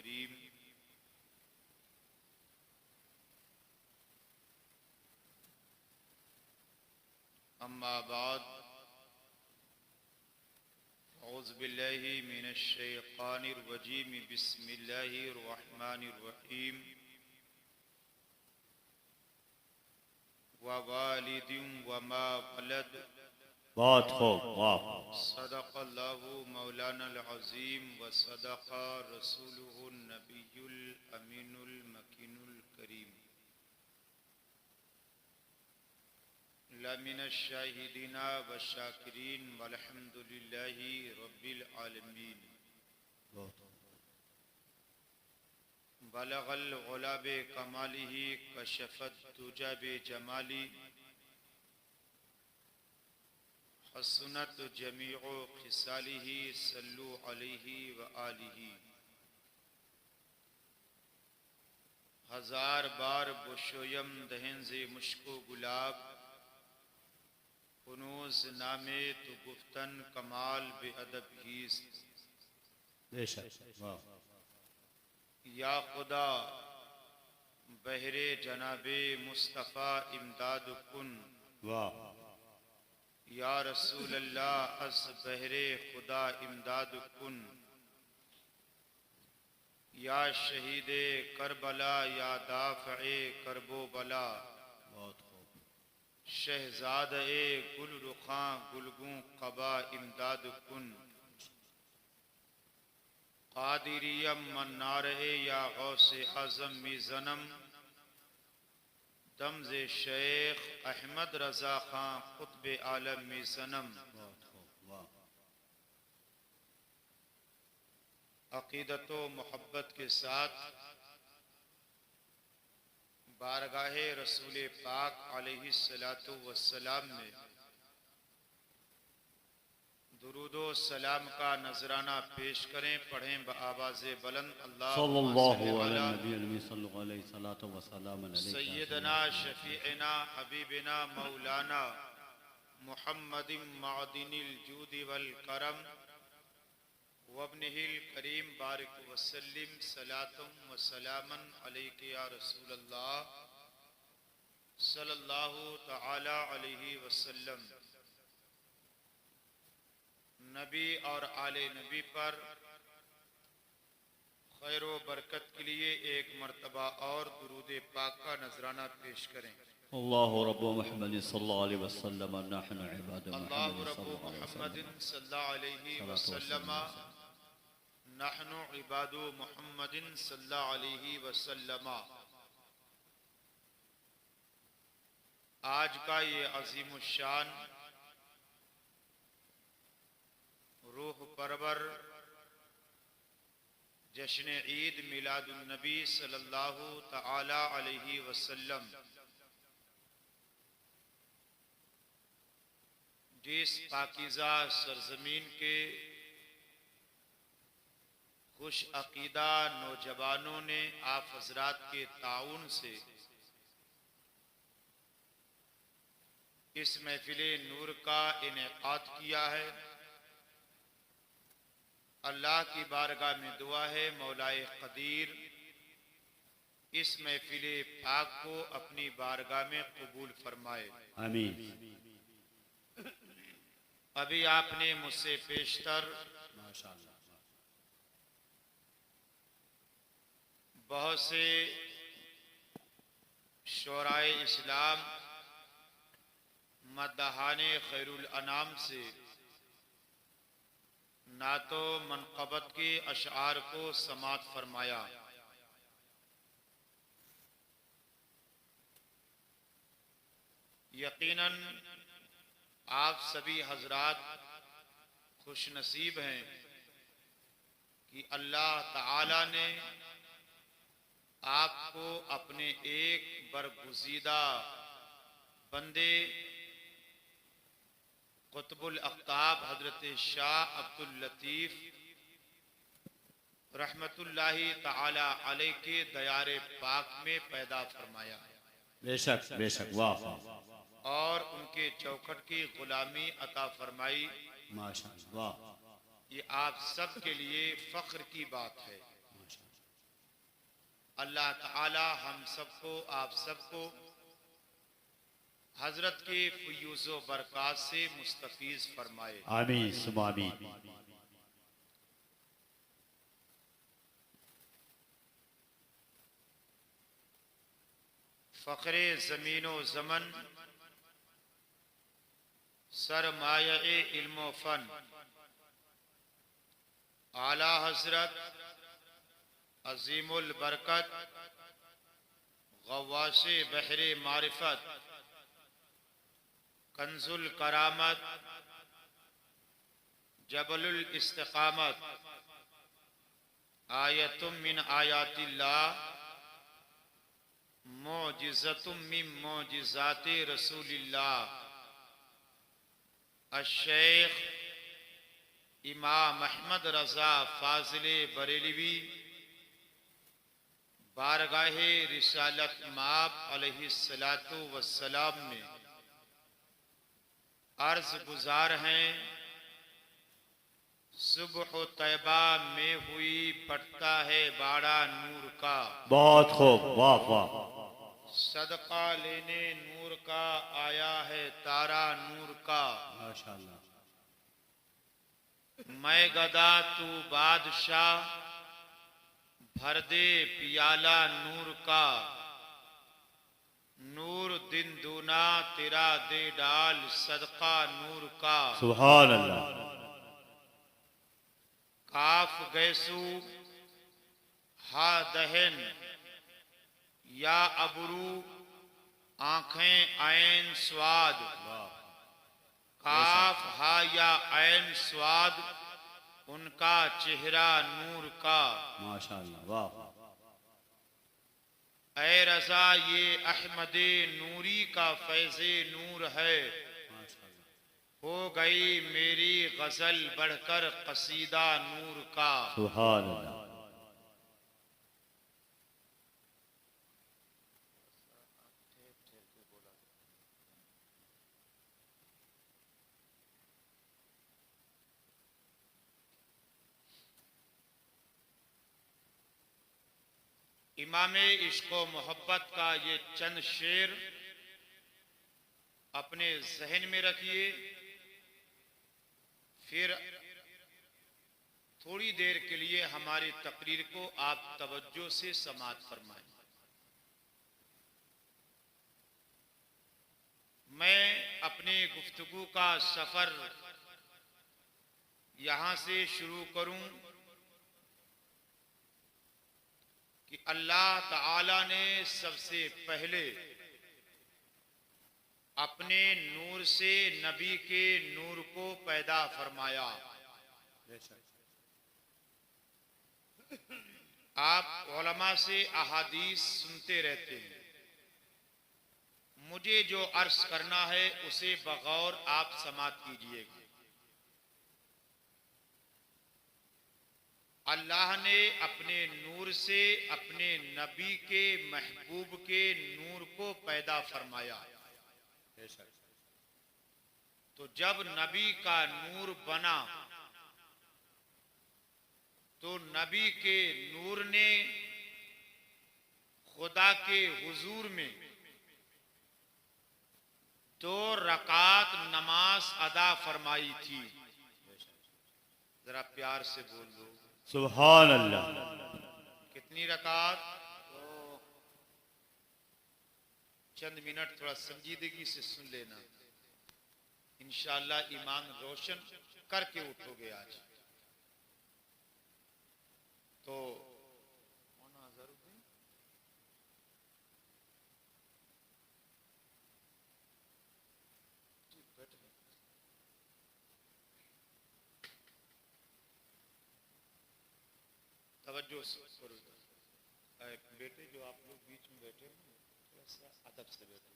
करीम। अम्मा बाद, औज़ु बिल्लाहि मिनश शैतानिर रजीम, बिस्मिल्लाहिर रहमानिर रहीम। व वालिदिन व मा वलद। बहुत खूब, वाह। सदक़ल्लाहु मौलानल अज़ीम व सदक़ रसूलुहुन नबियुल अमीनुल मकीनुल करीम। लमिनश शाहिदीना व शाकिरीन वल्हम्दुलिल्लाहि रब्बिल आलमीन। बलगल उला बे कमालिही कशफत तुजा बे जमाली। हसनत जमीउ खिसालिही सल्लु अलैहि व आलिही। हजार बार बुशोयम दहंज़े मुश्को गुलाब। कुनूज़ नामे तो गुफ्तन कमाल बेअदब हीस्त। बेशक, वाह। या खुदा बहरे जनाबे मुस्तफ़ा इमदाद कुन। वाह। या रसूल अल्लाह अस बहरे खुदा इमदाद कुन। या शहीदे करबला या दाफ़े करबो बला। बहुत खूब। शहजादे गुल रुखां गुलगूं कबा इमदाद कुन। कादिरियम मन्नारे या गौसे आज़म मीज़नम। दमज़े शेख अहमद रज़ा खां क़ुत्बे आलम मीज़नम। बहुत खूब, वाह। अक़ीदत व मोहब्बत के साथ बारगाहे रसूल पाक अलैहिस्सलातु वस्सलाम में दुरूदो सलाम का नजराना पेश करें। पढ़ें बआवाज़े बुलंद सल्लल्लाहु अलैहि वसल्लम सय्यदना शफीअना हबीबना मौलाना मुहम्मदिन मअदिनिल जूदि वल करम वब्निहिल करीम बारिक वसल्लिम सलातुम व सलामन अलैका या रसूलल्लाह सल्लल्लाहु तआला अलैहि वसल्लम। नबी और आले नबी पर खैर व बरकत के लिए एक मर्तबा और दुरूद पाक का नजराना पेश करें। अल्लाहु रब्बु मुहम्मदिन सल्लल्लाहु अलैहि वसल्लम नहनु इबादु अल्लाहु रब्बु मुहम्मदिन सल्लल्लाहु अलैहि वसल्लम नहनु इबादु मुहम्मदिन सल्लल्लाहु अलैहि वसल्लम। आज का ये अज़ीमुश्शान रूह परवर जश्न ईद मिलादुन नबी सल्लल्लाहु तआला अलैहि वसल्लम जिस पाकीज़ा सरजमीन के खुश अकीदा नौजवानों ने आप हज़रात के ताउन से इस महफिल नूर का इनेकाद किया है। अल्लाह की बारगाह में दुआ है मौलाए कदीर इस महफिल पाक को अपनी बारगाह में कबूल फरमाए, आमीन। अभी आपने मुझसे पेशतर माशाअल्लाह बहुत से शोराए इस्लाम मदहाने खैरुल अनाम से नातो मनक़बत के अशआर को समात फरमाया। यकीनन आप सभी हजरात खुश नसीब हैं कि अल्लाह ताला ने आपको अपने एक बरगुज़ीदा बंदे कुतुबुल अख्ताब हजरत शाह अब्दुल लतीफ़ रहमतुल्लाहि ताला अलैह के दयारे पाक में पैदा फरमाया। बेशक बेशक, वाह और उनके चौखट की गुलामी अता फरमाई। माशाअल्लाह, वाह। ये आप सब के लिए फख्र की बात है। अल्लाह ताला हम सबको, आप सबको हजरत के फयूज़ो बरक़ात से मुस्तफ़ीज़ फरमाए। आमीन सुम्मा आमीन। फ़ख्रे ज़मीनो ज़मन, सरमाये इल्म फ़न, आला हजरत अजीमुल बरकत, गवाशे बहरे मारिफत, कंजुल करामत, जबलुल इस्तिकामत, आयतुम मिन आयातिल्लाह, मोजिज़तुम मिन मोजिज़ाते रसूलिल्लाह, अश-शेख इमाम अहमद रज़ा फाज़िले बरेलवी बारगाहे रिसालत माब अलैहिस्सलातु वस्सलाम में अर्ज गुजार हैं। सुबह तैबा में हुई पटता है बाड़ा नूर का, बहुत खूब, वाह वाह। सदका लेने नूर का आया है तारा नूर का। माशाअल्लाह। मैं गदा तू बादशाह, भर दे पियाला नूर का, नूर दिन दूना तेरा दे डाल सदका नूर का। सुभान अल्लाह। काफ गैसू हा दहन या अबरू, आंखें ऐन स्वाद, काफ हा या ऐन स्वाद, उनका चेहरा नूर का। माशाअल्लाह, वाह। ऐ रजा ये अहमदे नूरी का फैज़े नूर है, हो गई मेरी गजल बढ़कर कसीदा नूर का। सुभान अल्लाह। इमामे इश्क़ व मोहब्बत का ये चंद शेर अपने जहन में रखिए, फिर थोड़ी देर के लिए हमारी तकरीर को आप तवज्जो से समाअत फरमाएं। मैं अपने गुफ्तगू का सफर यहां से शुरू करूं कि अल्लाह ताला ने सबसे पहले अपने नूर से नबी के नूर को पैदा फरमाया। आप उलमा से अहादीस सुनते रहते हैं, मुझे जो अर्ज करना है उसे बगौर आप समाअत कीजिएगा। अल्लाह ने अपने नूर से अपने नबी के महबूब के नूर को पैदा फरमाया। तो जब नबी का नूर बना तो नबी के नूर ने खुदा के हुजूर में 2 रकात नमाज अदा फरमाई थी। जरा प्यार से बोल दो सुभान अल्लाह। कितनी रकात? चंद मिनट थोड़ा संजीदगी से सुन लेना, इंशाअल्लाह ईमान रोशन करके उठोगे आज। तो तवज्जो करो बेटे, जो आप लोग बीच में बैठे हो थोड़ा सा अदब से बैठो,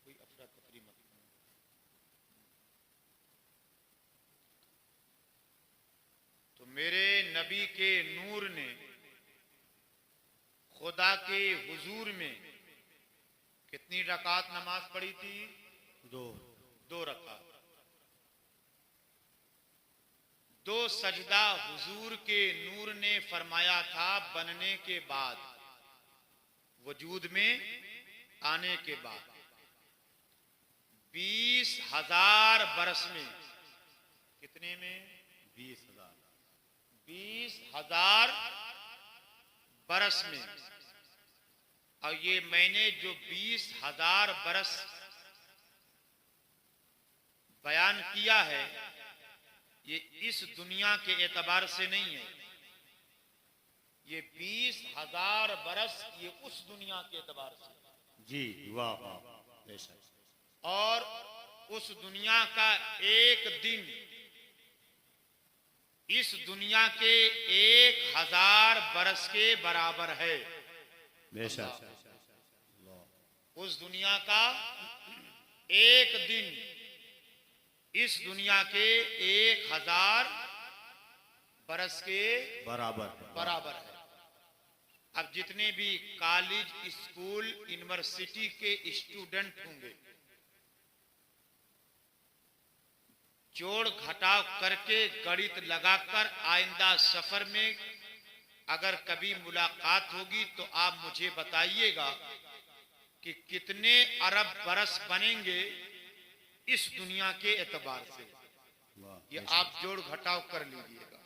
कोई अफरा तफरी मत करो। तो मेरे नबी के नूर ने खुदा के हुजूर में कितनी रकात नमाज पढ़ी थी? 2 रकात। 2 सजदा हुजूर के नूर ने फरमाया था बनने के बाद। वजूद में आने के बाद 20,000 बरस में, कितने में? 20,000। 20,000 बरस में। और ये मैंने जो 20,000 बरस बयान किया है, ये इस दुनिया के एतबार से नहीं है। ये 20,000 बरस ये उस दुनिया के एतबार से जी, वाह वाह, बेशक। और उस दुनिया का एक दिन इस दुनिया के 1,000 बरस के बराबर है। बेशक। उस दुनिया का एक दिन इस दुनिया के 1,000 बरस के बराबर है। अब जितने भी कॉलेज, स्कूल, यूनिवर्सिटी के स्टूडेंट होंगे, जोड़ घटाव करके गणित लगाकर आइंदा सफर में अगर कभी मुलाकात होगी तो आप मुझे बताइएगा कि कितने अरब बरस बनेंगे इस दुनिया के एतबार से। ये आप जोड़ घटाव कर लीजिएगा।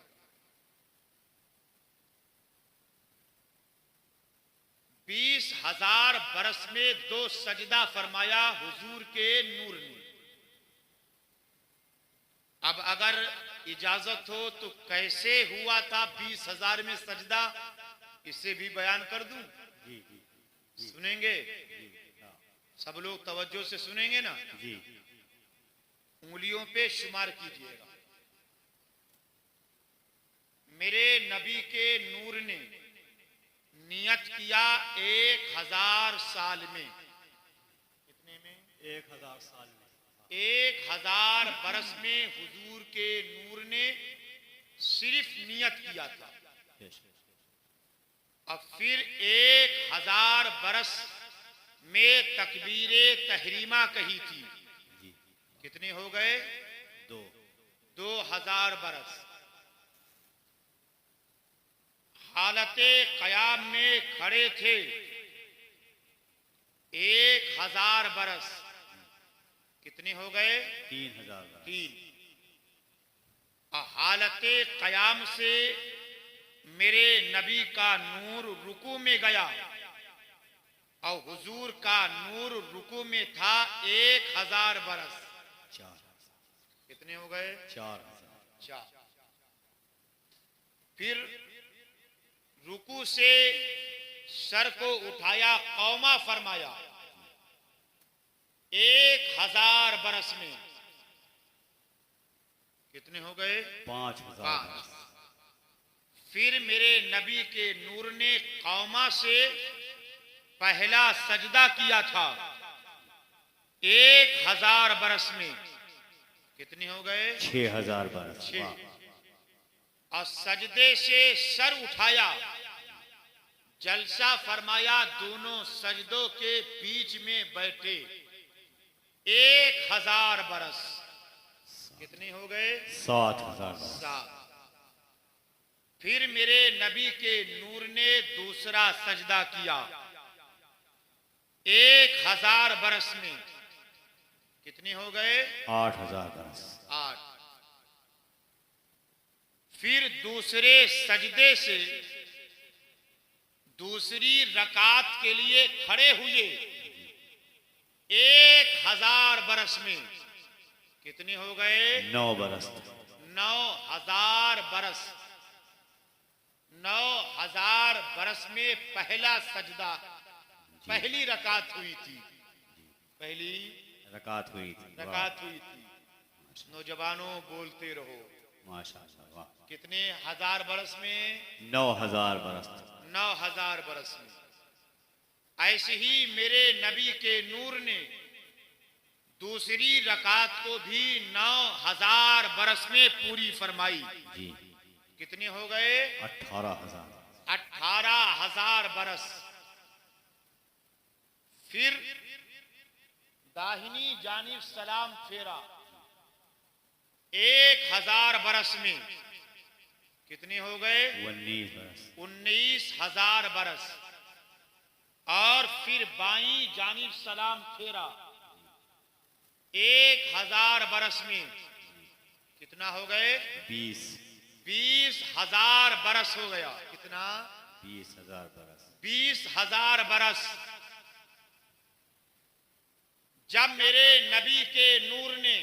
20,000 बरस में 2 सजदा फरमाया हुजूर के नूर ने। अब अगर इजाजत हो तो कैसे हुआ था 20,000 में सजदा, इसे भी बयान कर दूं? जी, जी। सुनेंगे? सब लोग तवज्जो से सुनेंगे ना? जी। उंगलियों पे शुमार कीजिएगा। मेरे नबी के नूर ने नियत किया 1,000 साल में। कितने में? 1,000 साल में। 1,000 बरस में हुजूर के नूर ने सिर्फ नियत किया था। अब फिर 1,000 बरस में तकबीरे तहरीमा कही थी। कितने हो गए? 2,000 बरस। हालते कयाम में खड़े थे 1,000 बरस। कितने हो गए? 3,000। 3। हालते कयाम से मेरे नबी का नूर रुकू में गया और हुजूर का नूर रुकू में था 1,000 बरस। 4। कितने हो गए? 4,000। फिर रुकू से सर को उठाया, कौमा फरमाया 1,000 बरस में। कितने हो गए? 5,000। फिर मेरे नबी के नूर ने कौमा से पहला सजदा किया था 1,000 बरस में। कितने हो गए? 6,000 बरस। 6। और सजदे से सर उठाया, जलसा फरमाया, दोनों सजदों के बीच में बैठे 1,000 बरस। कितने हो गए? 7,000। 7। फिर मेरे नबी के नूर ने दूसरा सजदा किया 1,000 बरस में। कितने हो गए? 8,000 बरस। 8। फिर दूसरे सजदे से दूसरी रकात के लिए खड़े हुए 1,000 बरस में। कितने हो गए? 9 बरस। 9,000 बरस। 9,000 बरस में पहला सजदा, पहली रकात हुई थी। पहली रकात हुई थी। रकात हुई थी। नौजवानों बोलते रहो माशाअल्लाह। वाह। कितने हजार बरस में? 9,000 बरस। 9,000 बरस में। ऐसे ही मेरे नबी के नूर ने दूसरी रकात को भी 9,000 बरस में पूरी फरमाई। जी। कितने हो गए? 18,000। 18,000 बरस। फिर दाहिनी जानिब सलाम फेरा 1,000 बरस में। कितने हो गए? 19 बरस। 19,000 बरस। और फिर बाईं जानिब सलाम फेरा। 1000 बरस में कितना हो गए? 20,000 बरस हो गया। कितना? 20,000 बरस। 20,000 बरस। जब मेरे नबी के नूर ने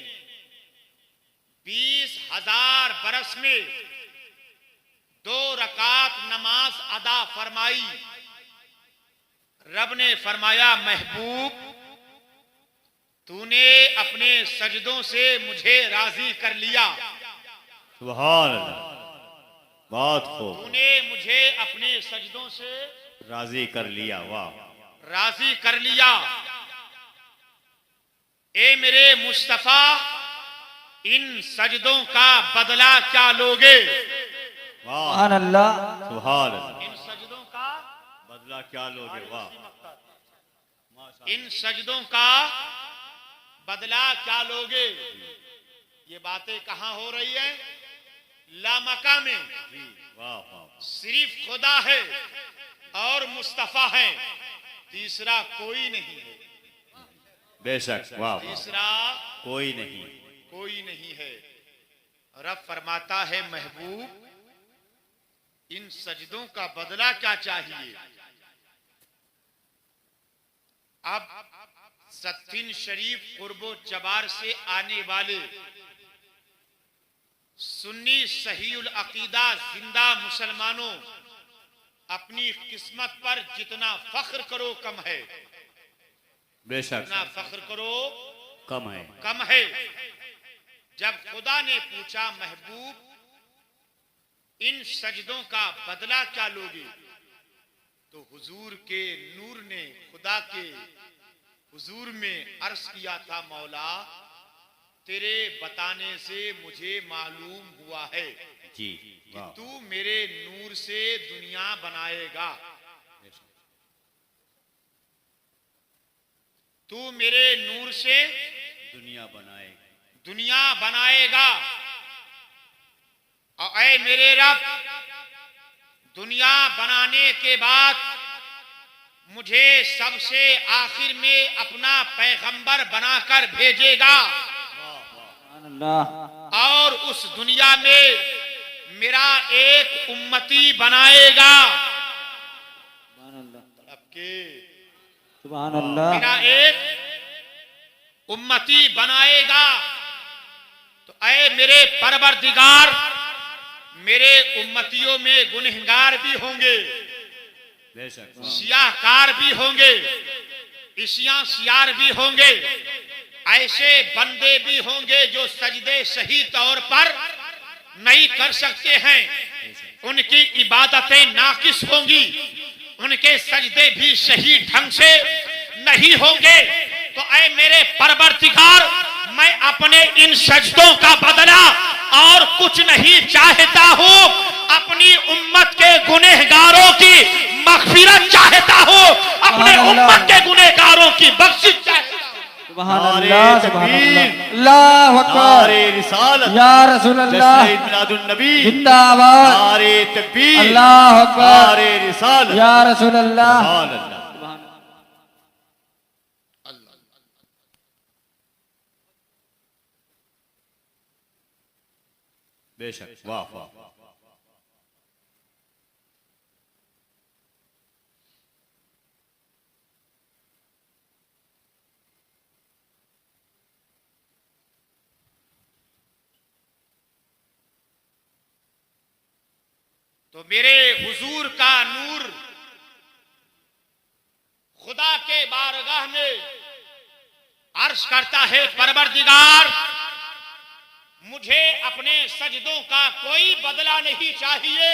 20,000 बरस में 2 रकात नमाज अदा फरमाई, रब ने फरमाया महबूब तूने अपने सजदों से मुझे राजी कर लिया। सुभान अल्लाह, बहुत खूब। तूने मुझे अपने सजदों से राजी कर लिया। वाह, राजी कर लिया। ए मेरे मुस्तफा इन सजदों का बदला क्या लोगे? सुभान अल्लाह, सुभान अल्लाह। इन सजदों का बदला क्या लोगे? वाह, इन सजदों का बदला क्या लोगे? ये बातें कहां हो रही है? लामका में। वाह वाह। सिर्फ खुदा है और मुस्तफा है, तीसरा कोई नहीं है। बेशक, वाह। तीसरा कोई नहीं, कोई नहीं है। रब फरमाता है महबूब इन सजदों का बदला क्या चाहिए? अब सत्तिन शरीफ कुर्बो जबार से आने वाले सुन्नी सहीउल अकीदा जिंदा मुसलमानों, अपनी किस्मत पर जितना फख्र करो कम है। बेशक, जितना फख्र करो कम है, कम है। जब खुदा ने पूछा महबूब इन सजदों का बदला क्या लोगे, तो हुजूर के नूर ने खुदा के हुजूर में अर्ज किया था मौला तेरे बताने से मुझे मालूम हुआ है जी कि तू मेरे नूर से दुनिया बनाएगा। तू मेरे नूर से दुनिया बनाएगा, दुनिया बनाएगा। और ऐ मेरे रब दुनिया बनाने के बाद मुझे सबसे आखिर में अपना पैगंबर बनाकर भेजेगा और उस दुनिया में मेरा एक उम्मती बनाएगा। सुभान अल्लाह। मेरा एक उम्मती बनाएगा। तो ऐ मेरे परवरदिगार मेरे उम्मतियों में गुनहगार भी होंगे, सियाहकार भी होंगे, सियार भी होंगे, ऐसे बंदे भी होंगे जो सजदे सही तौर पर नहीं कर सकते हैं, उनकी इबादतें नाकिस होंगी, उनके सजदे भी सही ढंग से नहीं होंगे। तो ऐ मेरे परवरदिगार मैं अपने इन सजदों का बदला और कुछ नहीं चाहता हूँ, अपनी उम्मत के गुनहगारों की मग़फ़िरत चाहता हूँ, अपने उम्मत के गुनहगारों की बख्शिश चाहता हूँ। सुभान अल्लाह, सुभान अल्लाह, अल्लाहु अकबर, या रसूल अल्लाह, जिंदाबाद, अल्लाहु अकबर, या रसूल अल्लाह। बेशक, वाह वाह। तो मेरे हुजूर का नूर खुदा के बारगाह में अर्ज करता है परवरदिगार मुझे अपने सजदों का कोई बदला नहीं चाहिए,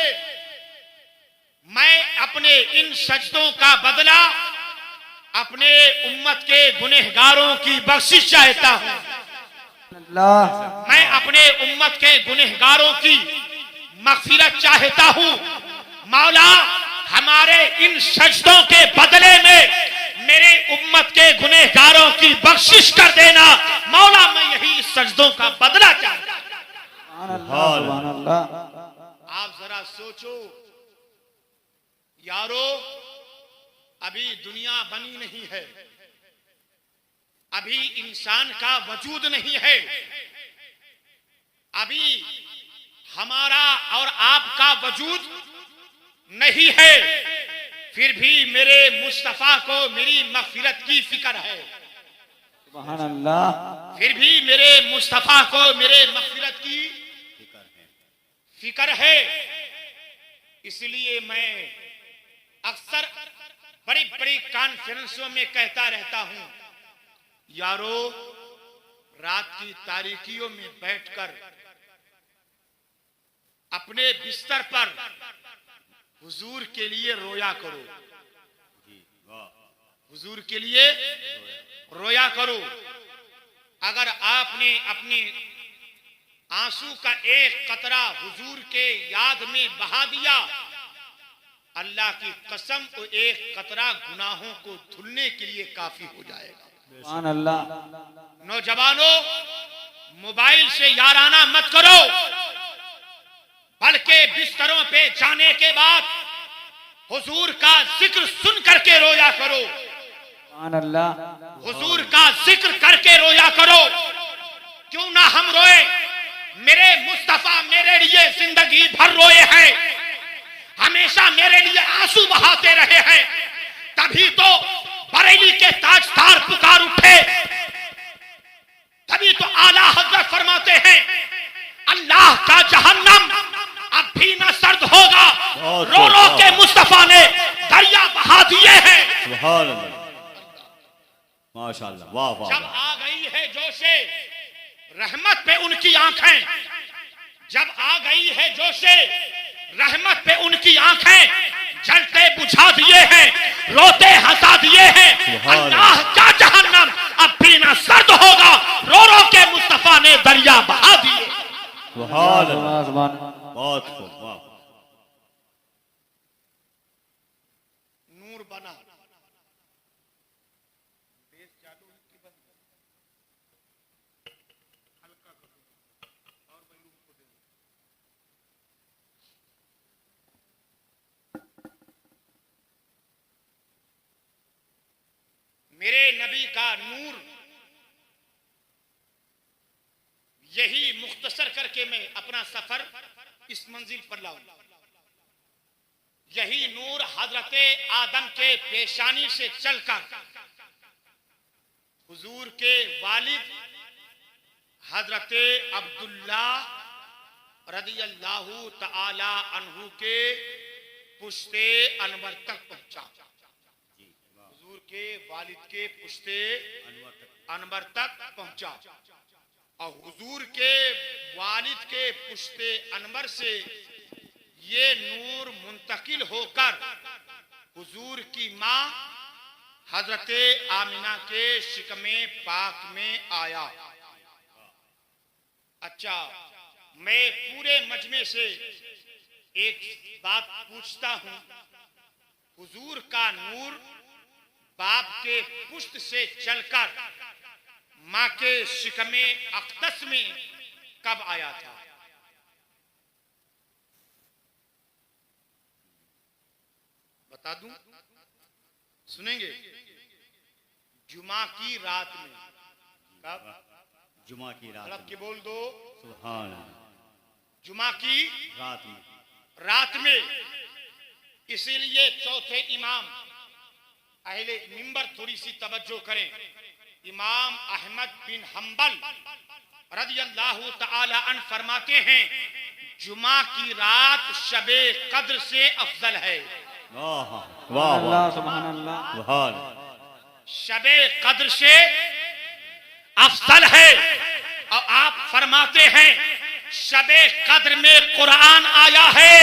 मैं अपने इन सजदों का बदला अपने उम्मत के गुनहगारों की बख्शिश चाहता हूं। मैं अपने उम्मत के गुनहगारों की मग़फ़िरत चाहता हूं। मौला हमारे इन सजदों के बदले में मेरे उम्मत के गुनहगारों की बख्शिश कर देना। मौला मैं यही सजदों का बदला चाहता हूं। आप जरा सोचो यारो, अभी दुनिया बनी नहीं है, अभी इंसान का वजूद नहीं है, अभी हमारा और आपका वजूद नहीं है, फिर भी मेरे मुस्तफा को मेरी मग़फ़िरत की फिक्र है। सुभान अल्लाह। फिर भी मेरे मुस्तफा को मेरे मग़फ़िरत की फिक्र है। इसलिए मैं अक्सर बड़ी बड़ी कॉन्फ्रेंसों में कहता रहता हूं, यारो रात की तारीकियों में बैठकर अपने बिस्तर पर हुजूर के लिए रोया करो, हुजूर के लिए रोया करो। अगर आपने अपने आंसू का एक कतरा हुजूर के याद में बहा दिया, अल्लाह की कसम वो एक कतरा गुनाहों को धुलने के लिए काफी हो जाएगा। सुभान अल्लाह। नौजवानों, मोबाइल से याराना मत करो, बल्कि बिस्तरों पे जाने के बाद हुजूर का जिक्र सुन करके रोया करो, सुभान अल्लाह। हुजूर का जिक्र करके रोया करो। क्यों ना हम रोए? मेरे मुस्तफा मेरे लिए जिंदगी भर रोए हैं, हमेशा मेरे लिए आंसू बहाते रहे हैं, तभी तो बरेली के ताजदार पुकार उठे, तभी तो आला हजरत फरमाते हैं, अल्लाह का जहन्नम अब भी न सर्द होगा, रो रो के मुस्तफा ने दरिया बहा दिए हैं। सुभान अल्लाह, माशाअल्लाह, वाह वाह। जब आ गई है जोशे रहमत पे उनकी आंखें, जब आ गई है जोशे रहमत पे उनकी आंखें, जलते बुझा दिए हैं, रोते हंसा दिए हैं। अल्लाह का जहन्नम अब भी न सर्द होगा, रो रो के मुस्तफा ने दरिया बहा दिए। सुभान अल्लाह, बहुत खूब, वाह। नूर बना मेरे नबी का नूर, यही मुख्तसर करके मैं अपना सफर इस मंजिल पर लाऊं। यही नूर हजरते आदम के पेशानी से चलकर हुजूर के वालिद हजरते अब्दुल्ला रदियल्लाहु तआला अन्हु के पुश्ते अनवर तक पहुंचा। हुजूर के वालिद के पुश्ते अनवर तक पहुंचा और हुजूर के वालिद के पुश्ते अनवर से ये नूर मुंतकिल होकर हुजूर की मां हजरते आमिना के शिकमे पाक में आया। अच्छा, मैं पूरे मजमे से एक बात पूछता हूं, हुजूर का नूर बाप के पुश्त से चलकर मां के शिकमे अक़दस में कब आया था? बता दूं? सुनेंगे? जुमा की रात में। कब? जुमा की रात मतलब में। कि बोल दो, सुभान अल्लाह, जुमा की रात में। रात में। इसीलिए चौथे इमाम अहले मिंबर थोड़ी सी तवज्जो करें। इमाम अहमद बिन हम्बल रदियल्लाहु तआला अन्हु फरमाते हैं, जुमा की रात शबे कद्र से अफजल है। वाह वाह वाह, सुभान अल्लाह। सुभान। शबे कद्र से अफजल है। और आप फरमाते हैं शबे कद्र में कुरान आया है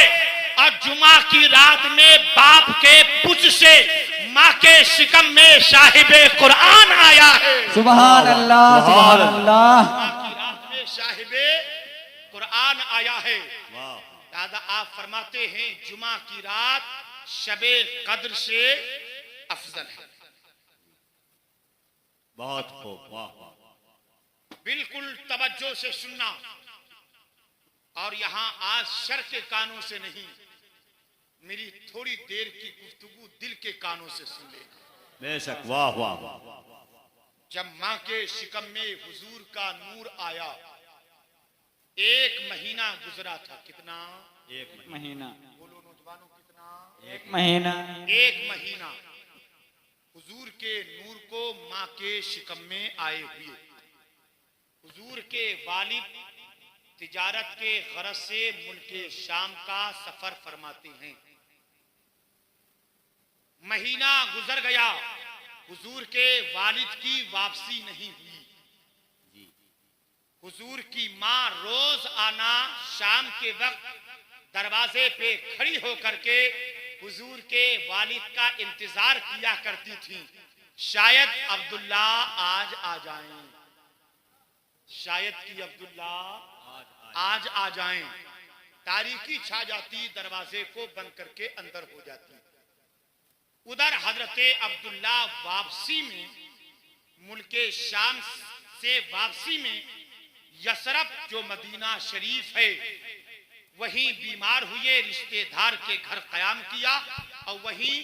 और जुमा की रात में बाप के पुछ से माँ के शिकम में साहिबे कुरान आया है। सुभान अल्लाह, सुभान अल्लाह। जुमा की रात में साहिबे कुरान आया है। वाह, दादा आप फरमाते हैं जुमा की रात शबे कद्र से अफजल है। बहुत खूब, वाह वाह। बिल्कुल तवज्जो से सुनना। और यहां आज सर के कानों से नहीं, मेरी थोड़ी देर की गुफ्तगू दिल के कानों से सुन लेना। बेशक, वाह वाह वाह। जब माँ के शिकम में हुजूर का नूर आया, 1 महीना गुजरा था। कितना? 1 महीना। बोलो नौजवानों, कितना? 1 महीना। 1 महीना हुजूर के नूर को माँ के शिकम में आए हुए। हुजूर के वालिद तिजारत के गरज से मुल्के शाम का सफर फरमाते हैं। महीना गुजर गया, हुजूर के वालिद की वापसी नहीं हुई। हुजूर की माँ रोज आना शाम के वक्त दरवाजे पे खड़ी होकर के हुजूर के वालिद का इंतजार किया करती थी। शायद अब्दुल्ला आज आ जाएं, शायद कि अब्दुल्ला आज आ जाएं। तारीकी छा जाती, दरवाजे को बंद करके अंदर हो जाती। उधर हजरते अब्दुल्ला वापसी में, मुल्के शाम से वापसी में यसरब जो मदीना शरीफ है वहीं बीमार हुए, रिश्तेदार के घर कयाम किया और वहीं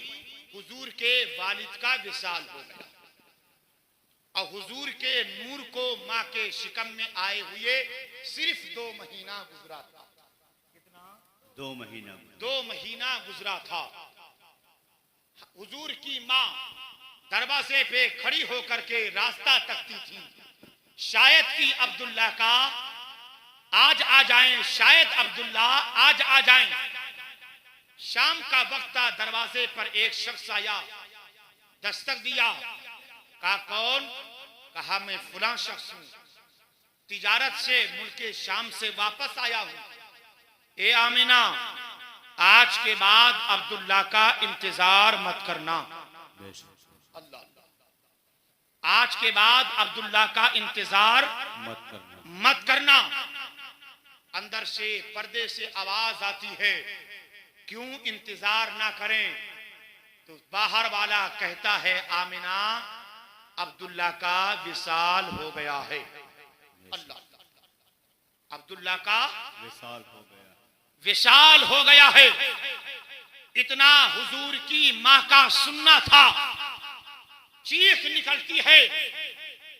हुजूर के वालिद का विसाल हो गया। और हुजूर के नूर को माँ के शिकम में आए हुए सिर्फ 2 महीना गुजरा था। कितना? 2 महीना। 2 महीना गुजरा था। हुजूर की माँ दरवाजे पे खड़ी होकर के रास्ता तकती थी। शायद कि अब्दुल्ला का आज आ जाएं, शायद अब्दुल्ला आज आ जाएं। शाम का वक्त था, दरवाजे पर एक शख्स आया, दस्तक दिया। कहा कौन? कहा मैं फलां शख्स हूं, तिजारत से मुल्के शाम से वापस आया हूं। ए आमिना, आज के बाद अब्दुल्ला का इंतजार मत करना। अल्लाह, आज के बाद अब्दुल्ला का इंतजार मत करना। अंदर से पर्दे से आवाज आती है, क्यों इंतजार ना करें? तो बाहर वाला कहता है, आमिना अब्दुल्ला का विसाल हो गया है। अल्लाह, अब्दुल्ला का विसाल हो गया है। इतना हुजूर की माँ का सुनना था। चीख निकलती है,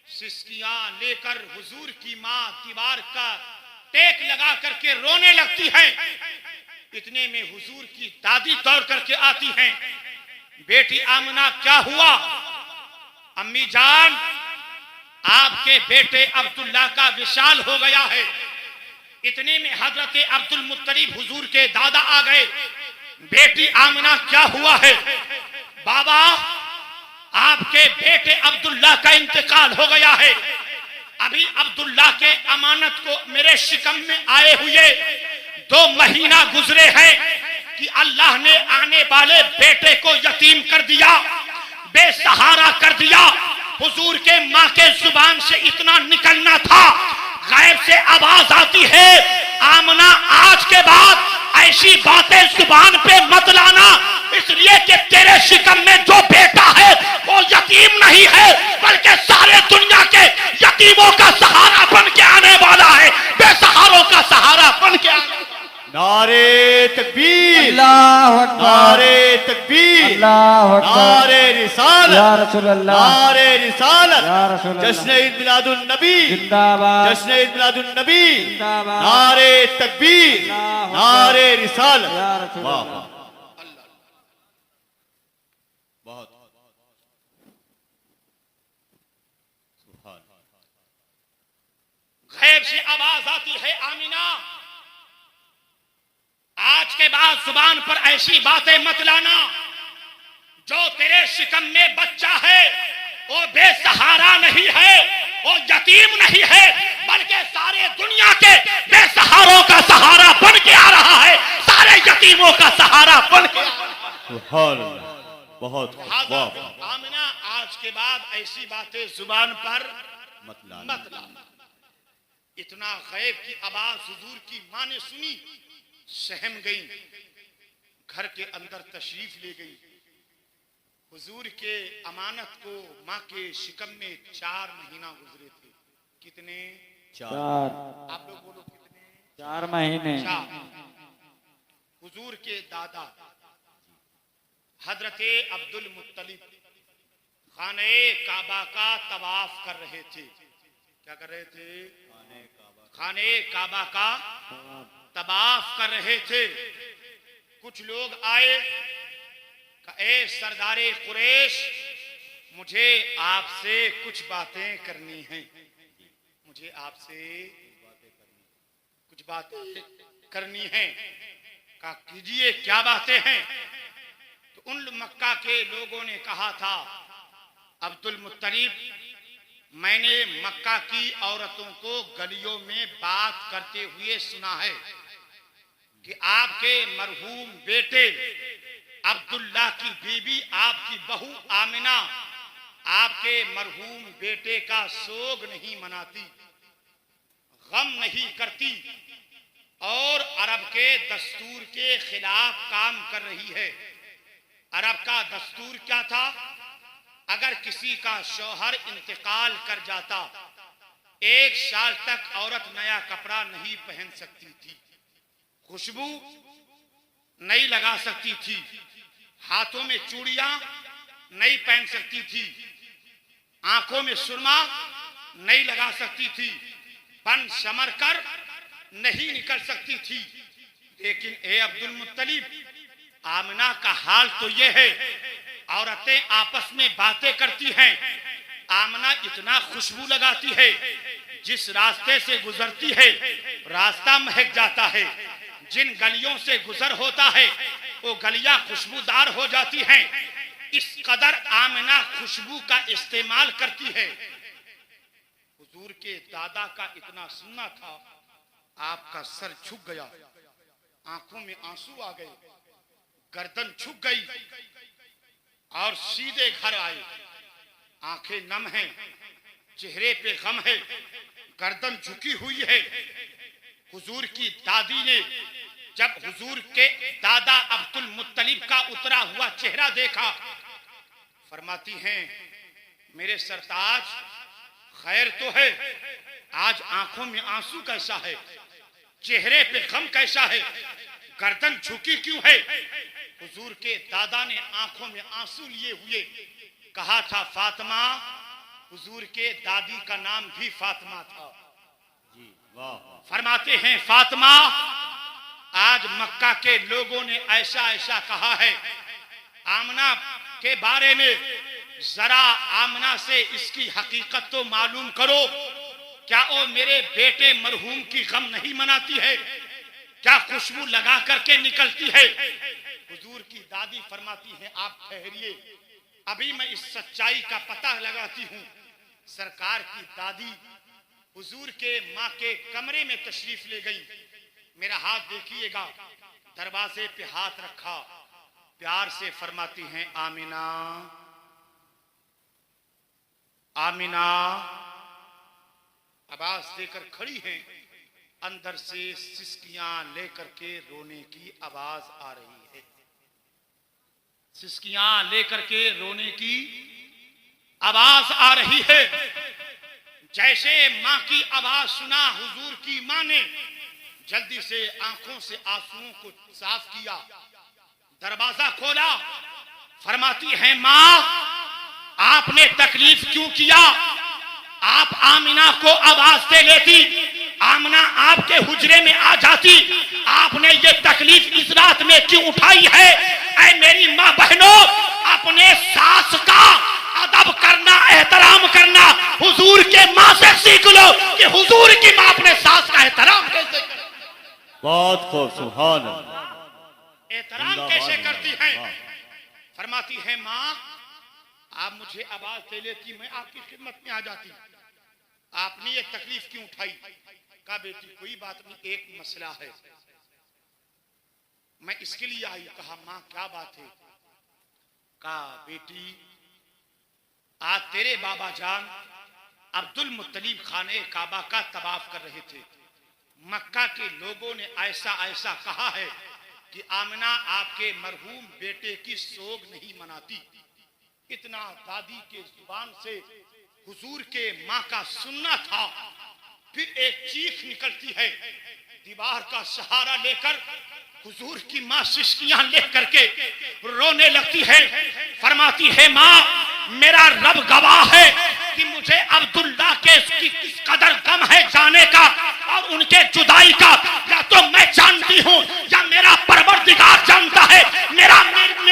सिसकियां लेकर हुजूर की माँ दीवार का टेक लगा करके रोने लगती है। इतने में हुजूर की दादी दौड़ करके आती हैं। बेटी आमना, क्या हुआ? अम्मी जान, आपके बेटे अब्दुल्ला का विशाल हो गया है। इतने में हजरत अब्दुल मुत्तलिब हुजूर के दादा आ गए। बेटी आमना, क्या हुआ है? बाबा, आपके बेटे अब्दुल्ला का इंतकाल हो गया है। अभी अब्दुल्ला के अमानत को मेरे शिकम में आए हुए 2 महीना गुजरे हैं कि अल्लाह ने आने वाले बेटे को यतीम कर दिया, बेसहारा कर दिया। हुजूर के माँ के जुबान से इतना निकलना था, गायब से आवाज आती है, आमना आज के बाद ऐसी बातें जुबान पे मत लाना, इसलिए कि तेरे शिकम में जो बेटा है वो यतीम नहीं है, बल्कि सारे दुनिया के यतीमों का सहारा बन के आने वाला है, बेसहारों का सहारा बन के आने। नारे तकबीर, अल्लाहु अकबर, नारे तकबीर, अल्लाहु अकबर, नारे रिसालत, या रसूल अल्लाह, नारे रिसालत, या रसूल अल्लाह, जश्न ईद मिलादुन नबी जिंदाबाद, जश्न ईद मिलादुन नबी, जिंदाबाद, नारे तकबीर, नारे रिसालत। या रसूल वाह अल्लाह। बहुत सुभान। गैब से आवाज आती है, आमिना आज के बाद जुबान पर ऐसी बातें मत लाना। जो तेरे शिकम में बच्चा है वो बेसहारा नहीं है, वो यतीम नहीं है, बल्कि सारे दुनिया के बेसहारों का सहारा बन के आ रहा है, सारे यतीमों का सहारा बन के। सुभान अल्लाह, बहुत वाह। आमिना आज के बाद ऐसी बातें जुबान पर मत लाना। इतना गैब की आवाज हुजूर की माँ ने सुनी, सहम गई, घर के अंदर तशरीफ ले गई। हुजूर के अमानत को माँ के शिकम में 4 महीना गुजरे थे। कितने? 4। आप लोग बोलो कितने? 4 महीने। 4। हुजूर के दादा हजरते अब्दुल मुत्तलिब खाने काबा का तवाफ कर रहे थे। क्या कर रहे थे? खाने काबा का तवाफ कर रहे थे। कुछ लोग आए, ए सरदारे कुरैश, मुझे आपसे कुछ बातें करनी हैं, मुझे आपसे कुछ बातें करनी हैं। कहा कीजिए, क्या बातें हैं? तो उन मक्का के लोगों ने कहा था, अब्दुल मुत्तलिब, मैंने मक्का की औरतों को गलियों में बात करते हुए सुना है कि आपके मरहूम बेटे अब्दुल्ला की बीवी, आपकी बहू आमिना, आपके मरहूम बेटे का सोग नहीं मनाती, गम नहीं करती और अरब के दस्तूर के खिलाफ काम कर रही है। अरब का दस्तूर क्या था? अगर किसी का शौहर इंतकाल कर जाता, 1 साल तक औरत नया कपड़ा नहीं पहन सकती थी, खुशबू नहीं लगा सकती थी, हाथों में चूड़ियां नहीं पहन सकती थी, आंखों में सुरमा नहीं लगा सकती थी, बन समर कर नहीं निकल सकती थी। लेकिन ए अब्दुल मुत्तलिब, आमिना का हाल तो ये है, औरतें आपस में बातें करती हैं, आमिना इतना खुशबू लगाती है, जिस रास्ते से गुजरती है रास्ता महक जाता है, जिन गलियों से गुजर होता है वो गलियां खुशबूदार हो जाती हैं। इस कदर आमिना खुशबू का इस्तेमाल करती है। हुजूर के दादा का इतना सुनना था, आपका सर झुक गया, आंखों में आंसू आ गए, गर्दन झुक गई और सीधे घर आए। आंखें नम हैं, चेहरे पे गम है, गर्दन झुकी हुई है। हुजूर की दादी ने जब हुजूर के दादा अब्दुल मुत्तलिब का उतरा हुआ चेहरा देखा, फरमाती हैं, मेरे सरताज, खैर तो है, आज आंखों में आंसू कैसा है, चेहरे पे गम कैसा है, गर्दन झुकी क्यों है? हुजूर के दादा ने आंखों में आंसू लिए हुए कहा था, फातिमा, हुजूर के दादी का नाम भी फातिमा था। जी वाह। फरमाते हैं, फातिमा, आज मक्का के लोगों ने ऐसा ऐसा कहा है आमना के बारे में, जरा आमना से इसकी हकीकत तो मालूम करो। क्या वो मेरे बेटे मरहूम की गम नहीं मनाती है? क्या खुशबू लगा करके निकलती है? हुजूर की दादी फरमाती है, आप ठहरिए, अभी मैं इस सच्चाई का पता लगाती हूँ। सरकार की दादी हुजूर के माँ के कमरे में तशरीफ ले गई। मेरा हाथ देखिएगा, दरवाजे पे हाथ रखा, प्यार से फरमाती हैं, आमिना, आमिना। आवाज देकर खड़ी हैं, अंदर से सिसकियां लेकर के रोने की आवाज आ रही है, सिसकियां लेकर के रोने की आवाज आ रही है। जैसे मां की आवाज सुना, हुजूर की मां ने जल्दी से आंखों से आंसुओं को साफ किया, दरवाजा खोला, फरमाती है, मां, आपने तकलीफ क्यों किया? आप आमिना को आवाज दे लेती, आमिना आपके हुजरे में आ जाती, आपने ये तकलीफ इस रात में क्यों उठाई है? ऐ मेरी मां बहनों, अपने सास का अदब करना, एहतराम करना हुजूर के मां से सीख लो कि हुजूर की मां अपने सास का एहतराम कैसे करती। बहुत खूब, सुभान अल्लाह। एहतराम कैसे करती हैं? फरमाती है, मां, आप मुझे आवाज दे लेती, मैं आपकी खिदमत में आ जाती, आपने ये तकलीफ क्यों उठाई? कहा, बेटी कोई बात नहीं, एक मसला है, मैं इसके लिए आई। कहा, मां क्या बात है? कहा, बेटी, आज तेरे बाबा जान अब्दुल मुत्तलिब खाने काबा का तवाफ कर रहे थे, मक्का के लोगों ने ऐसा ऐसा कहा है कि आमिना आपके मरहूम बेटे की सोग नहीं मनाती। इतना दादी के जुबान से हुजूर के माँ का सुनना था। फिर एक चीख निकलती है, दीवार का सहारा लेकर हुजूर की माँ सिसकियां लेकर के रोने लगती है, फरमाती है माँ मेरा रब गवाह है कि मुझे अब्दुल्ला के किस कदर गम है जाने का और उनके जुदाई का, या तो मैं जानती हूँ या मेरा परवरदिगार जानता है। मेरा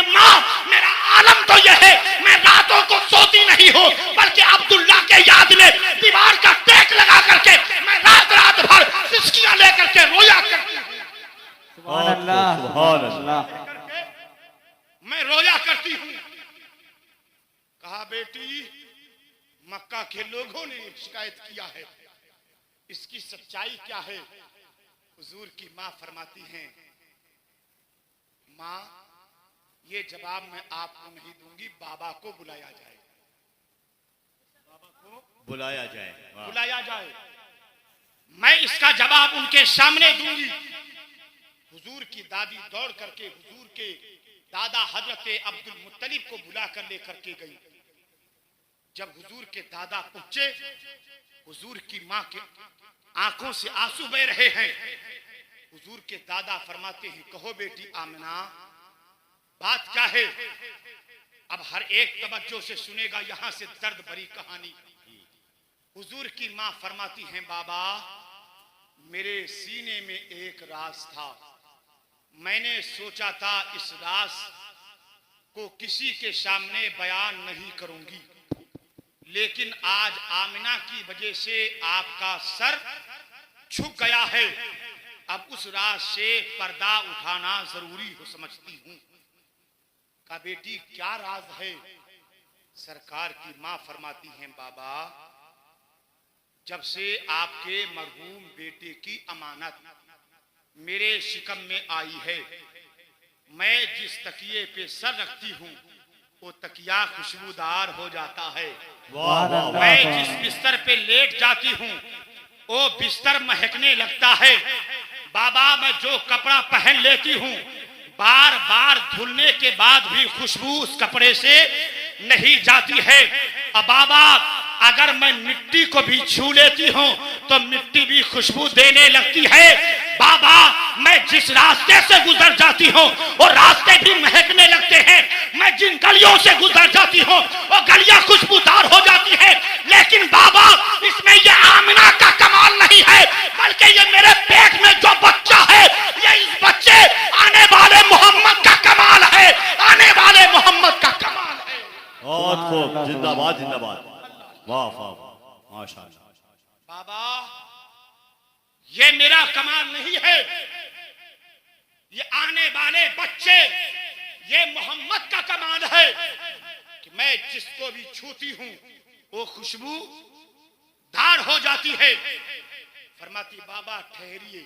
माँ मेरा आलम तो यह है, मैं रातों को सोती नहीं हूँ, बल्कि अब्दुल्ला के याद में दीवार का टेक लगा करके मैं रात रात भर सिसकियां लेकर के रोया करती हूँ। सुभान अल्लाह, सुभान अल्लाह। मैं रोया करती हूँ। कहा बेटी मक्का के लोगों ने शिकायत किया है, इसकी सच्चाई क्या है? हुजूर की माँ फरमाती हैं, माँ ये जवाब मैं आपको नहीं दूंगी, बाबा को बुलाया जाए, बाबा को बुलाया जाए, बुलाया जाए, मैं इसका जवाब उनके सामने दूंगी। हुजूर की दादी दौड़ करके हुजूर के दादा हजरत अब्दुल मुत्तलिब को बुला कर लेकर के गई। जब हुजूर के दादा पहुंचे, हुजूर की मां के आंखों से आंसू बह रहे हैं। हुजूर के दादा फरमाते हैं, कहो बेटी आमिना बात क्या है? अब हर एक तवज्जो से सुनेगा, यहां से दर्द भरी कहानी। हुजूर की मां फरमाती हैं, बाबा मेरे सीने में एक राज था, मैंने सोचा था इस राज को किसी के सामने बयान नहीं करूंगी, लेकिन आज आमिना की वजह से आपका सर झुक गया है, अब उस राज से पर्दा उठाना जरूरी हो समझती हूं। का बेटी क्या राज है? सरकार की मां फरमाती हैं, बाबा जब से आपके मरहूम बेटे की अमानत मेरे शिकम में आई है, मैं जिस तकिए पे सर रखती हूँ वो तकिया खुशबूदार हो जाता है। मैं जिस बिस्तर पे लेट जाती हूँ वो बिस्तर महकने लगता है। बाबा मैं जो कपड़ा पहन लेती हूँ बार बार धुलने के बाद भी खुशबू उस कपड़े से नहीं जाती है। अब बाबा अगर मैं मिट्टी को भी छू लेती हूँ तो मिट्टी भी खुशबू देने लगती है। बाबा मैं जिस रास्ते से गुजर जाती हूँ वो रास्ते भी महकने लगते हैं। मैं जिन गलियों से गुजर जाती हूँ वो गलियां खुशबूदार हो जाती है। लेकिन बाबा इसमें ये आमिना का कमाल नहीं है, बल्कि ये मेरे पेट में जो बच्चा है ये इस बच्चे आने वाले मोहम्मद का कमाल है, आने वाले मोहम्मद का कमाल है। बहुत खूब, जिंदाबाद जिंदाबाद, वाह वाह माशाअल्लाह। बाबा ये मेरा कमाल नहीं है, ये आने वाले बच्चे, ये मोहम्मद का कमाल है कि मैं जिसको भी छूती हूँ वो खुशबू दार हो जाती है। फरमाती बाबा ठहरिए।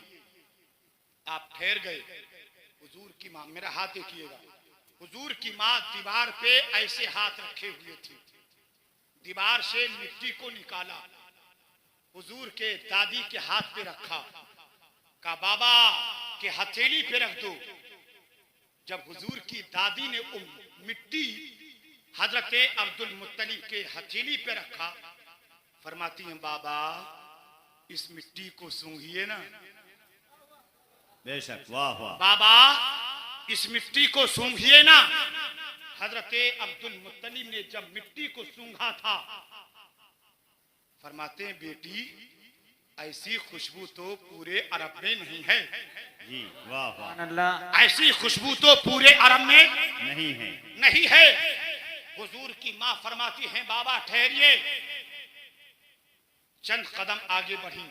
आप ठहर गए। हुजूर की माँ, मेरा हाथ देखिएगा, हुजूर की माँ दीवार पे ऐसे हाथ रखे हुए थी, दीवार से मिट्टी को निकाला, हुजूर के दादी के हाथ पे रखा, का बाबा के हथेली पे रख दो। जब हुजूर की दादी ने मिट्टी हजरत अब्दुल मुत्तलिब के हथेली पे रखा, फरमाती हैं बाबा इस मिट्टी को सूंघिए ना। बेशक, वाह वाह। बाबा इस मिट्टी को सूंघिए ना। हजरत अब्दुल मुत्तलिब ने जब मिट्टी को सूंघा था, फरमाते हैं बेटी ऐसी खुशबू तो पूरे अरब में नहीं है। जी वाह वाह। ऐसी खुशबू तो पूरे अरब में नहीं है, नहीं है। हुजूर की माँ फरमाती हैं बाबा ठहरिए। चंद कदम आगे बढ़ी।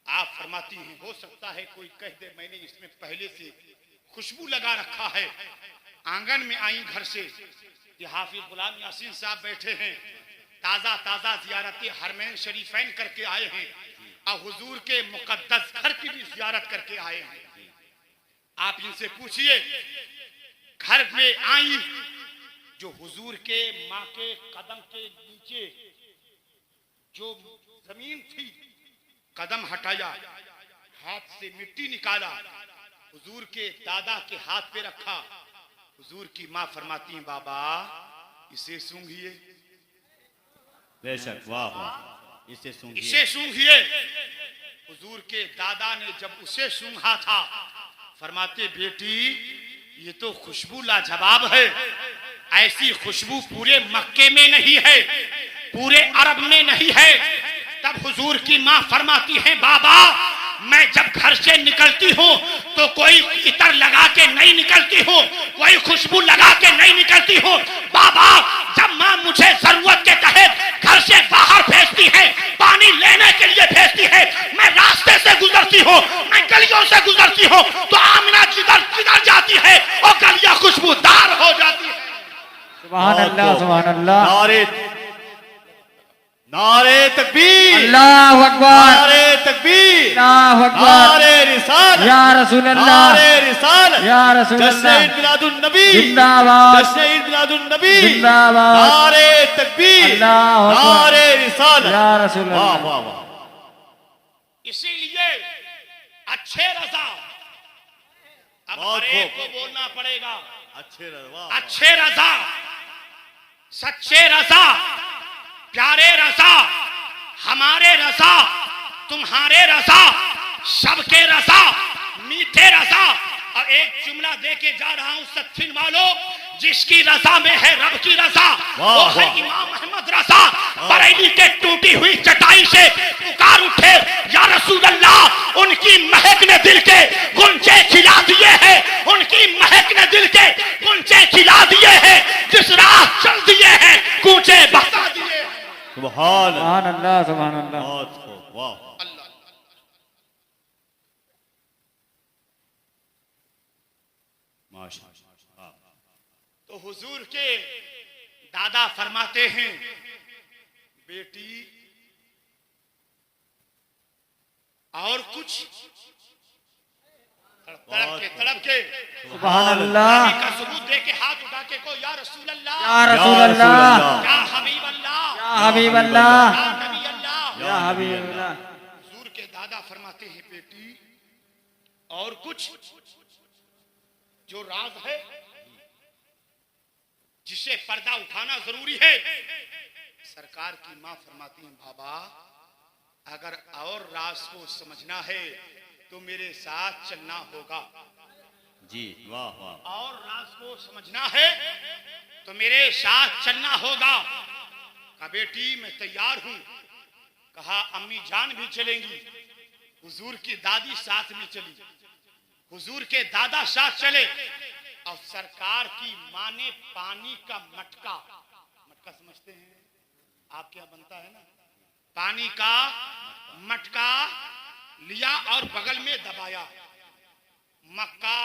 आप फरमाती हैं हो सकता है कोई कह दे मैंने इसमें पहले से खुशबू लगा रखा है। आंगन में आई घर से, हाफिज गुलाम यासीन साहब बैठे हैं, ताजा ताजा जियारत हरमैन शरीफैन करके आए हैं और हुजूर के मुकद्दस घर की भी जियारत करके आए हैं। आप इनसे पूछिए, घर में आई जो हुजूर के माँ के कदम के नीचे जो जमीन थी, कदम हटाया, हाथ से मिट्टी निकाला, हुजूर के दादा के हाथ पे रखा। हुजूर की माँ फरमाती हैं बाबा इसे सूंघिए। बेशक, वाह वाह, इसे सूंघिए, इसे सूंघिए। हुजूर के दादा ने जब उसे सूंघा था, फरमाते बेटी ये तो खुशबू लाजवाब है, ऐसी खुशबू पूरे मक्के में नहीं है, पूरे अरब में नहीं है। तब हुजूर की माँ फरमाती है बाबा मैं जब घर से निकलती हूँ तो कोई इतर लगा के नहीं निकलती हूँ, कोई खुशबू लगा के नहीं निकलती हूँ। बाबा जब माँ मुझे जरूरत के तहत घर से बाहर भेजती है, पानी लेने के लिए भेजती है, मैं रास्ते से गुजरती हूँ, मैं गलियों से गुजरती हूँ, तो आमिना जिधर जाती है और गलियां खुशबूदार हो जाती है। सुभान अल्लाह, सुभान अल्लाह। नारे नारे तकबीर, अल्लाहु अकबर, नारे तकबीर, अल्लाहु अकबर, नारे रिसालत, या रसूल अल्लाह, नारे रिसालत, या रसूल जश्न अल्लाह, ईद मिलादुन नबी जिंदाबाद, जश्न ईद मिलादुन नबी जिंदाबाद, नारे तकबीर, अल्लाहु अकबर, नारे रिसालत, या रसूल वाह अल्लाह। वाह वाह। इसीलिए अच्छे रजा, अब बहुत हर एक खूब। को बोलना पड़ेगा, अच्छे रवा, अच्छे रजा, सच्चे रजा, प्यारे रजा, हमारे रजा, तुम्हारे रजा, सबके रजा, मीठे रजा। और एक जुमला दे के जा रहा हूं सत्थिन वालों, जिसकी रजा में है रब की रजा वो है इमाम अहमद रजा। बरेली के टूटी हुई चटाई से पुकार उठे या रसूल अल्लाह, उनकी महक ने दिल के गुंजे खिला दिए हैं, उनकी महक ने दिल के गुंजे खिला दिए हैं, जिस राह चल दिए हैं कूचे बता दिए हैं। सुभान सुभान अल्लाह, सुभान अल्लाह। बहुत खूब, वाह। माशाअल्लाह। तो हुजूर के दादा फरमाते हैं बेटी और कुछ, तड़प के सुभान अल्लाह, का सबूत दे के हाथ उठा के को या रसूल अल्लाह, या रसूल अल्लाह, या हबीब अल्लाह, या हबीब अल्लाह, या नबी अल्लाह, या हबीब अल्लाह। हुजूर के दादा फरमाते हैं बेटी और कुछ जो राज है जिसे पर्दा उठाना जरूरी है। सरकार की मां फरमाती हैं बाबा अगर और राज को समझना है तो मेरे साथ चलना होगा, जी वाह वाह। और राज को समझना है तो मेरे साथ चलना होगा। कहा बेटी मैं तैयार हूं। कहा अम्मी जान भी चलेंगी। हुजूर की दादी साथ में चली, हुजूर के दादा साथ चले और सरकार की मां ने पानी का मटका, मटका समझते हैं आप क्या बनता है ना, पानी का मटका लिया और बगल में दबाया। मक्का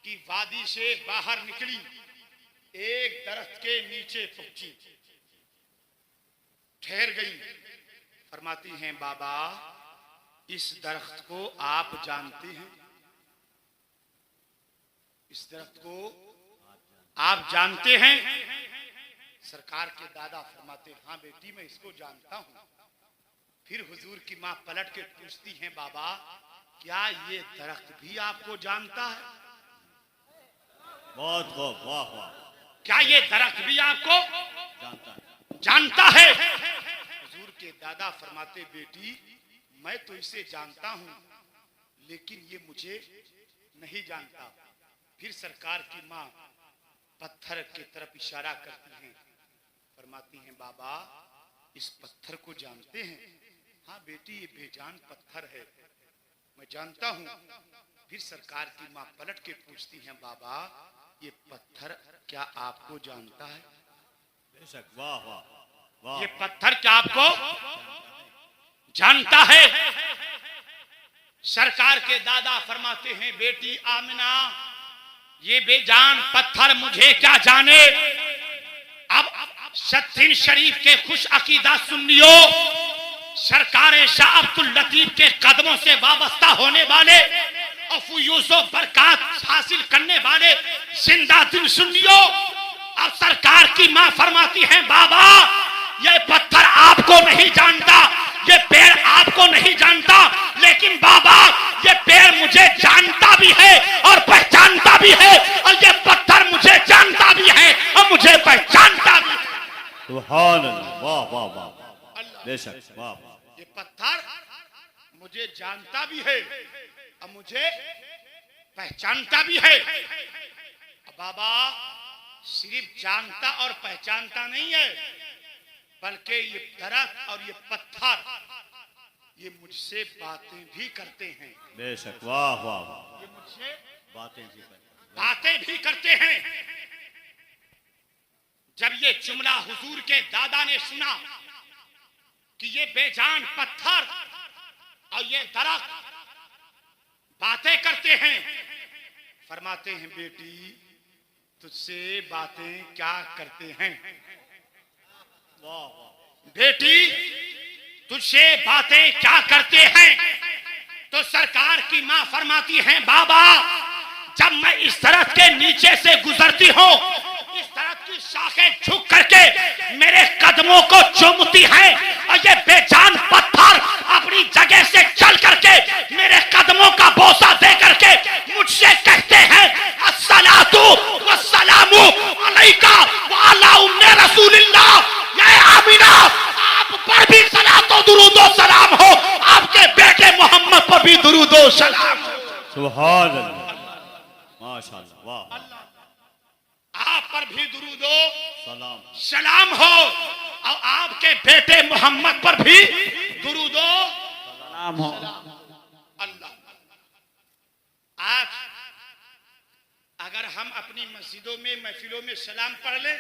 की वादी से बाहर निकली, एक दरख्त के नीचे पहुंची, ठहर गई। फरमाती हैं बाबा इस दरख्त को आप जानते हैं, इस दरख्त को आप जानते हैं। सरकार के दादा फरमाते हाँ बेटी मैं इसको जानता हूं। फिर हुजूर की मां पलट के पूछती हैं बाबा क्या ये दरख्त भी आपको जानता है? बहुत खूब, वाह वाह। क्या ये दरख्त भी आपको जानता है। हुजूर के दादा फरमाते बेटी मैं तो इसे जानता हूं लेकिन ये मुझे नहीं जानता। फिर सरकार की मां पत्थर की तरफ इशारा करती हैं, फरमाती हैं बाबा इस पत्थर को जानते हैं? हाँ बेटी ये बेजान पत्थर है, मैं जानता हूं। फिर सरकार की मां पलट के पूछती हैं बाबा ये पत्थर क्या आपको जानता है? बेशक, वाह वाह वाह। ये पत्थर क्या आपको जानता है? सरकार के दादा फरमाते हैं बेटी आमिना ये बेजान पत्थर मुझे क्या जाने। अब सत्तीन शरीफ के खुश अकीदा सुन्नियो, सरकार शाह अब्दुल लतीफ के कदमों से वाबस्ता होने वाले और फयूज़ो बरकत हासिल करने वाले जिंदा दिल सुन्नियो, अब सरकार की मां फरमाती हैं बाबा ये पत्थर आपको नहीं जानता, ये पेड़ आपको नहीं जानता, लेकिन बाबा ये पेड़ मुझे जानता भी है और पहचानता भी है और ये पत्थर मुझे जानता भी है और मुझे पहचानता भी है। सुभान अल्लाह, वाह वाह वाह। बेशक, वाह वाह। ये पत्थर मुझे जानता भी है और मुझे पहचानता भी है। बाबा सिर्फ जानता और पहचानता नहीं है, बल्कि ये दरख्त और ये पत्थर ये मुझसे बातें भी करते हैं। बेशक, वाह वाह वाह, ये मुझसे बातें भी करते हैं। जब ये जुमला हुजूर के दादा ने सुना कि ये बेजान पत्थर और ये दरख्त बातें करते हैं, फरमाते हैं बेटी तुझसे बातें क्या करते हैं। वाह वाह, बेटी तुझसे बातें क्या करते हैं। तो सरकार की मां फरमाती हैं बाबा जब मैं इस दरख्त के नीचे से गुजरती हूँ, इस दरख्त की शाखें झुक करके मेरे कदमों को चूमती हैं और ये बेजान पत्थर अपनी जगह से चल करके मेरे कदमों का बोसा दे करके मुझसे कहते हैं अस्सलातु वस्सलामु अलैका व अला उम्मे रसूलिल्लाह। ये आमीना आप पर भी सलातो दुरूदो सलाम हो, आपके बेटे मोहम्मद पर भी दुरूदो सलाम हो। सुभान अल्लाह, माशाअल्लाह, वाह, आप पर भी दुरूदो सलाम, सलाम हो और आपके बेटे मोहम्मद पर भी दुरूदो सलाम हो। अल्लाह। आज अगर हम अपनी मस्जिदों में महफिलों में सलाम पढ़ लें,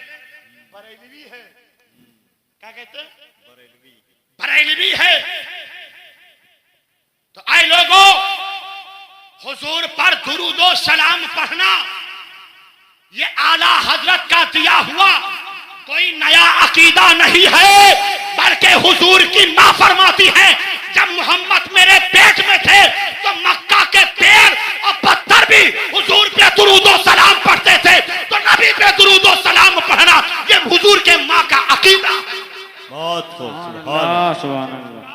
बरेलवी है, क्या कहते हैं, बरेलवी है, तो आए लोगों हुजूर पर दुरूदो सलाम पढ़ना ये आला हजरत का दिया हुआ कोई नया अकीदा नहीं है, बल्कि हुजूर की मां फरमाती है जब मोहम्मद मेरे पेट में थे तो मक्का के पेड़ और पत्थर भी हुजूर पे दुरूदो सलाम पढ़ते थे। तो नबी पे दुरूदो सलाम पढ़ना ये हुजूर के मां का अकीदा, बहुत खूब, सुभान अल्लाह, अल्लाह, सुभान अल्लाह।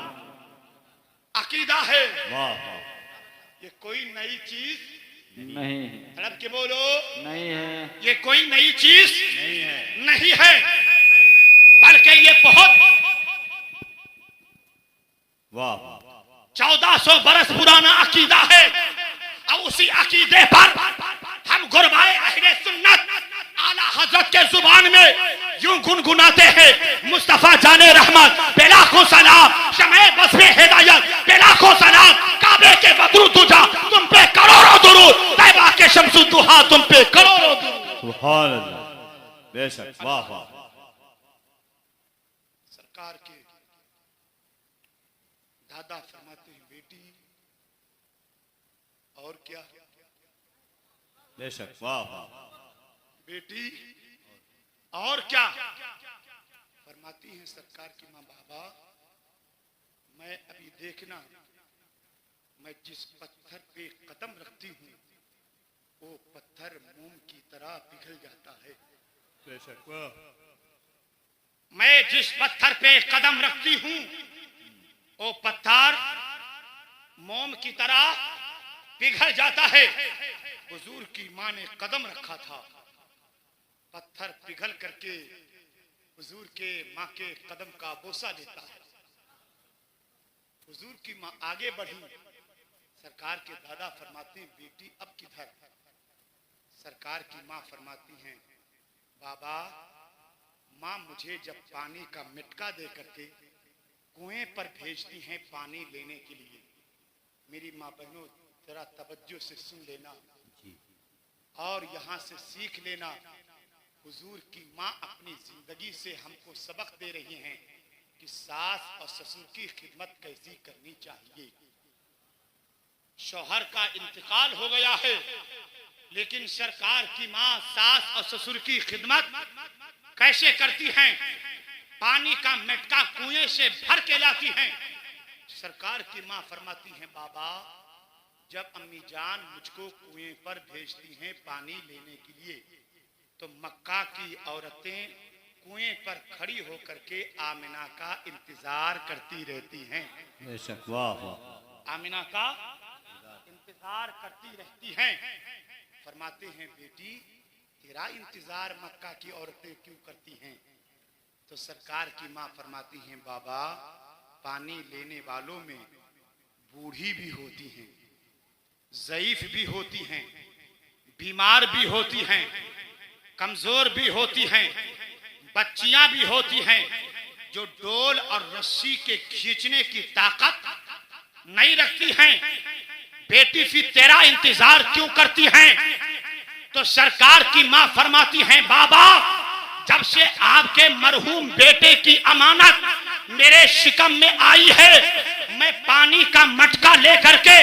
अकीदा है। वाह वाह, ये कोई नई चीज नहीं है, तड़प के बोलो, नहीं है, ये कोई नई चीज नहीं है, नहीं है, बल्कि ये बहुत वाह वाह, 1400 बरस पुराना अकीदा है। और उसी अकीदे पर हम गुरबाए अहले सुन्नत आला हजरत के जुबान में यूं गुनगुनाते हैं मुस्तफा जाने रहमत बेलाखों सलाम, शमे बस में हिदायत बेलाखों सलाम, काबे के बदरू तुझा तुम पे करोड़ों दुरूद, तैबा के शम्सुद दुहा तुम पे करोड़ों दुरूद। सुभान अल्लाह, बेशक, वाह वाह, सरकार के दादा फरमाते हैं बेटी और क्या, बेशक, वाह वाह, बेटी और क्या, फरमाती हैं सरकार की मां बाबा मैं अभी देखना मैं जिस पत्थर पे कदम रखती हूँ वो पत्थर मोम की तरह पिघल जाता है। बेशक, वाह, मैं जिस पत्थर पे कदम रखती हूँ वो पत्थर मोम की तरह पिघल जाता है। हुजूर की मां ने कदम रखा था, पत्थर पिघल करके हुजूर के मां के कदम का बोसा लेता है। हुजूर की मां आगे बढ़ी, सरकार के दादा फरमाते हैं बेटी अब किधर। सरकार की मां फरमाती हैं बाबा मां मुझे जब पानी का मटका दे करके कुएं पर भेजती हैं पानी लेने के लिए, मेरी मां बहनों जरा तवज्जो से सुन लेना और यहाँ से सीख लेना। हुजूर की माँ अपनी जिंदगी से हमको सबक दे रही हैं कि सास और ससुर की खिदमत कैसी करनी चाहिए। शौहर का इंतकाल हो गया है, लेकिन सरकार की माँ सास और ससुर की खिदमत कैसे करती हैं। पानी का मटका कुएं से भर के लाती हैं। सरकार की माँ फरमाती हैं बाबा जब अम्मी जान मुझको कुएं पर भेजती हैं पानी लेने के लिए तो मक्का की औरतें कुएं पर खड़ी होकर के आमिना का इंतजार करती रहती हैं। बेशक, वाह वाह, आमिना का इंतजार करती रहती हैं। फरमाते हैं बेटी तेरा इंतजार मक्का की औरतें क्यों करती हैं। तो सरकार की माँ फरमाती हैं बाबा पानी लेने वालों में बूढ़ी भी होती हैं, ज़ईफ भी होती हैं, बीमार भी होती हैं, कमजोर भी होती हैं, बच्चियां भी होती हैं, जो डोल और रस्सी के खींचने की ताकत नहीं रखती हैं। बेटी फिर तेरा इंतजार क्यों करती हैं? तो सरकार की मां फरमाती हैं, बाबा जब से आपके मरहूम बेटे की अमानत मेरे शिकम में आई है, मैं पानी का मटका लेकर के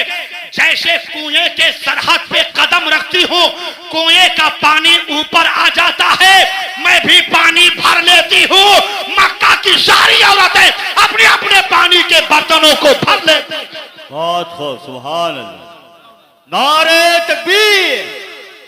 जैसे कुएं के सरहद पे कदम रखती हूँ, कुएं का पानी ऊपर आ जाता है, मैं भी पानी भर लेती हूँ। मक्का की सारी औरतें अपने अपने पानी के बर्तनों को भर लेती हैं। बहुत खूब, सुभान अल्लाह। नारे तकबीर,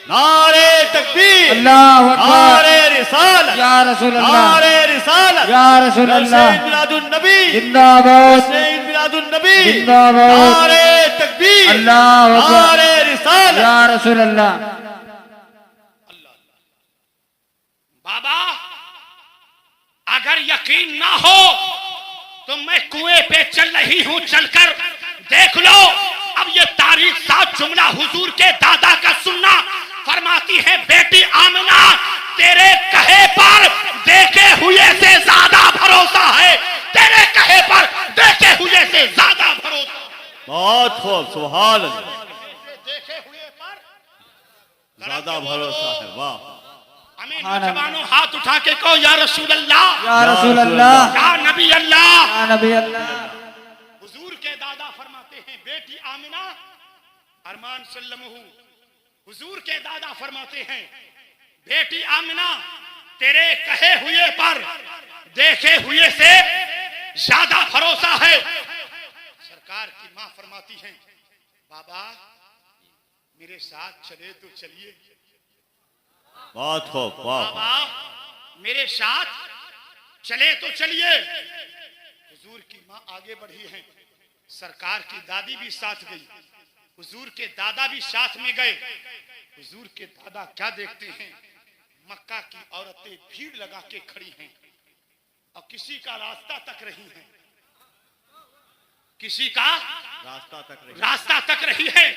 नारे तकबीर, अल्लाहु अकबर, नारे रिसालत, या रसूल अल्लाह, नारे रिसालत, या रसूल अल्लाह, जश्न मिलादुन नबी जिंदाबाद, जश्न मिलादुन नबी, जिंदाबाद, नारे तकबीर, अल्लाहु अकबर, नारे रिसालत। या रसूल अल्लाह। बाबा अगर यकीन ना हो तो मैं कुएं पे चल रही हूं, चलकर देख लो। अब ये तारीख साथ जुमला हुजूर के दादा का सुनना। फरमाती है, बेटी आमिना तेरे कहे पर देखे हुए से ज्यादा भरोसा है, तेरे कहे पर देखे हुए से ज्यादा भरोसा। बहुत खूब, सुभान अल्लाह। देखे हुए पर ज्यादा भरोसा है, वाह। अमीन नौजवानों हाथ उठा के कहो, या रसूल अल्लाह, या रसूल अल्लाह, या नबी अल्लाह। या नबी अल्लाह। हुजूर के दादा फरमाते हैं, बेटी आमिना अरमान सल्लमहु, हुजूर के दादा फरमाते हैं, बेटी आमिना तेरे कहे हुए पर देखे हुए से ज्यादा भरोसा है। सरकार की मां फरमाती हैं, बाबा मेरे साथ चले तो चलिए। बहुत खूब, वाह। बाबा मेरे साथ चले तो चलिए। हुजूर की मां आगे बढ़ी हैं, सरकार की दादी भी साथ गई, हुजूर के दादा भी साथ में गए। हुजूर के दादा क्या देखते हैं, मक्का की औरतें भीड़ लगा के खड़ी हैं और किसी का रास्ता तक रही हैं, किसी का रास्ता तक रही है।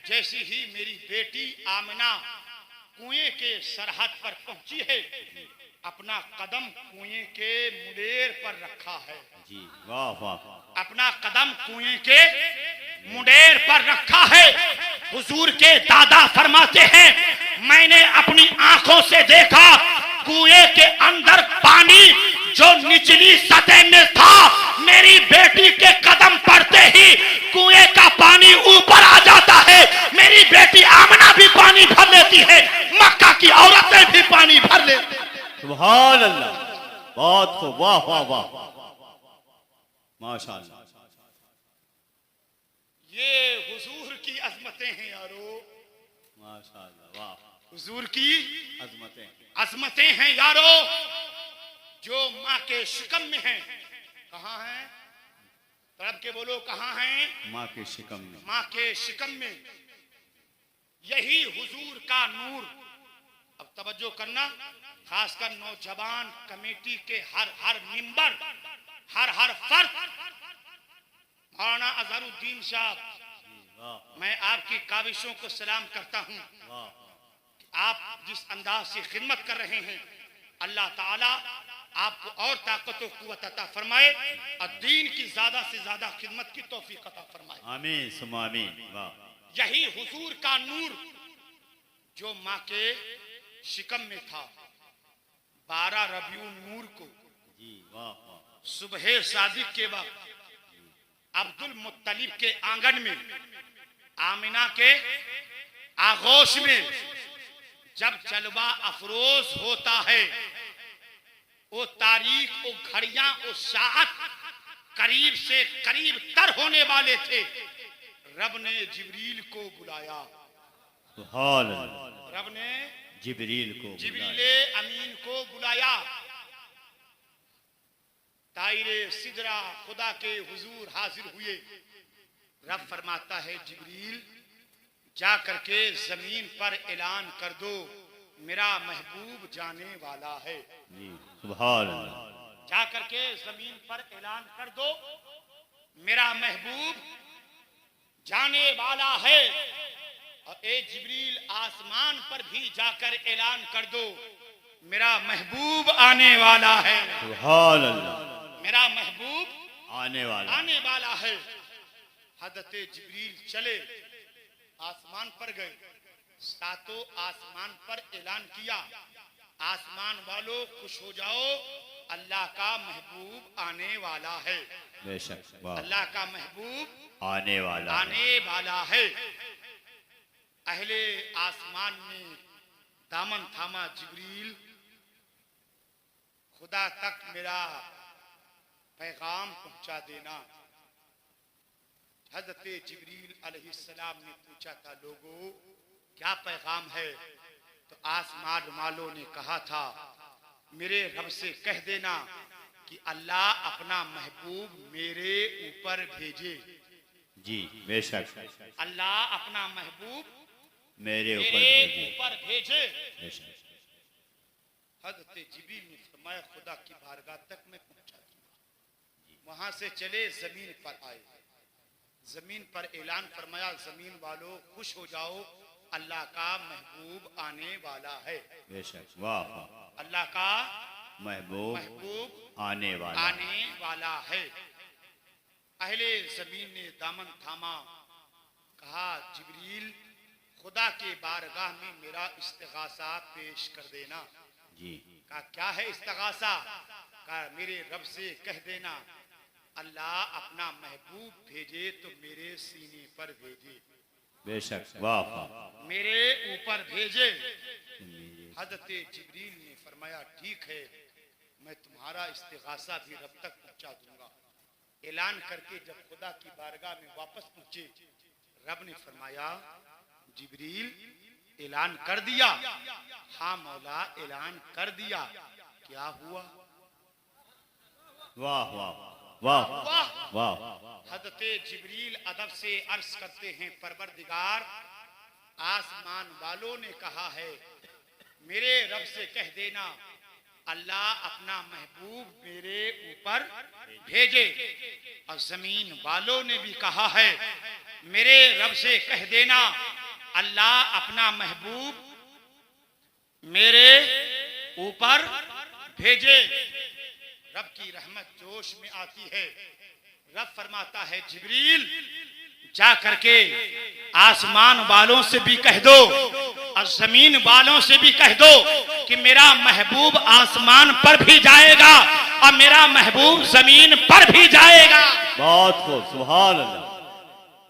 जैसी ही मेरी बेटी आमिना कुएं के सरहद पर पहुंची है, अपना कदम कुएं के मुंडेर पर रखा है। जी, वाह वाह। अपना कदम कुएं के मुंडेर पर रखा है। हुजूर के दादा फरमाते हैं, मैंने अपनी आंखों से देखा कुएं के अंदर पानी जो निचली सतह में था, मेरी बेटी के कदम पड़ते ही कुएं का पानी ऊपर आ जाता है। मेरी बेटी आमिना भी पानी भर लेती है, मक्का की औरतें भी पानी भर लेती हैं। सुभान अल्लाह, बहुत खूब, वाह वाह वाह, माशाअल्लाह। ये हुजूर की अजमतें हैं यारो, माशाअल्लाह, वाह। हुजूर की अजमतें हैं यारो, जो माँ के शिकम में हैं। कहाँ हैं? तड़प के बोलो, कहाँ हैं? माँ के शिकम में। माँ के शिकम में। यही हुजूर का नूर। अब तवज्जो करना, खासकर नौजवान कमेटी के हर मिंबर, हर फर्द। मौलाना अजहरुद्दीन साहब, मैं आपकी काविशों को सलाम करता हूँ। आप जिस अंदाज से खिदमत कर रहे हैं, अल्लाह ताला आपको और ताकत और कुव्वत अता फरमाए और दीन की ज्यादा से ज्यादा खिदमत की तौफीक अता फरमाए। आमीन सुम्मा आमीन, वाह। यही हुजूर का नूर जो माँ के शिकम में था, 12 रबीउल नूर को जी, वाह वाह। सुबह सादिक के वक्त अब्दुल मुत्तलिब के आंगन में, आमिना के आगोश में जब जलवा अफरोज होता है, वो तारीख, वो घड़ियां, वो सात करीब से करीब तर होने वाले थे। रब ने जिब्रील को बुलाया, सुभान अल्लाह। रब ने जिब्रील जिब्रील अमीन को बुलाया। ताइरे सिदरा खुदा के हुजूर हाजिर हुए। रब फरमाता है, जिब्रील जा करके जमीन पर ऐलान कर दो, मेरा महबूब जाने वाला है। सुभान अल्लाह। जा करके जमीन पर ऐलान कर दो, मेरा महबूब जाने वाला है। और ए जिब्रील आसमान पर भी जाकर ऐलान कर दो मेरा महबूब आने वाला है। सुभान अल्लाह। मेरा महबूब आने वाला है। हज़रत जिब्रील चले आसमान पर गए, सातों आसमान पर ऐलान किया आसमान वालों खुश हो जाओ, अल्लाह का महबूब आने वाला है। बेशक वाह। अल्लाह का महबूब आने वाला है। अहले आसमान ने दामन थामा, जिब्रील खुदा तक मेरा पैगाम पहुंचा देना। हजरत जिब्रील अलैहिस्सलाम ने पूछा था लोगों क्या पैगाम है? तो आसमान वालों ने कहा था मेरे रब से कह देना कि अल्लाह अपना महबूब मेरे ऊपर भेजे। जी बेशक। अल्लाह अपना महबूब मेरे ऊपर भेजे। हज़रत जिब्रील ने फरमाया खुदा की बारगाह तक मैं पहुंचा दूंगा। वहां से चले जमीन पर आए, जमीन पर ऐलान फरमाया जमीन वालों खुश हो जाओ, अल्लाह का महबूब आने वाला है। बेशक वाह। अल्लाह का महबूब आने वाला है। अहले जमीन ने दामन थामा, कहा जिब्रील खुदा के बारगाह में मेरा इस्तिगासा पेश कर देना। जी। कहा क्या है इस्तिगासा? कहा मेरे रब से कह देना अल्लाह अपना महबूब भेजे तो मेरे सीने पर भेजे। बेशक वाह। मेरे ऊपर भेजे। हज़रत जिब्रील ने फरमाया ठीक है मैं तुम्हारा इस्तिगासा भी रब तक पहुंचा दूंगा। ऐलान करके जब खुदा की बारगाह में वापस पहुंचे, रब ने फरमाया जिब्रील ऐलान कर दिया? हाँ मौला ऐलान कर दिया। क्या हुआ? वाह वाह वाह वाह। हज़रत जिब्रील अदब से अर्ज करते हैं परवरदिगार आसमान वालों ने कहा है मेरे रब से कह देना अल्लाह अपना महबूब मेरे ऊपर भेजे। और जमीन वालों ने भी कहा है मेरे रब से कह देना अल्लाह अपना महबूब मेरे ऊपर भेजे। रब की रहमत जोश में आती है। रब फरमाता है जिब्रील जा करके आसमान वालों से भी कह दो और जमीन वालों से भी कह दो कि मेरा महबूब आसमान पर भी जाएगा और मेरा महबूब जमीन पर भी जाएगा। बहुत खूब सुभान अल्लाह।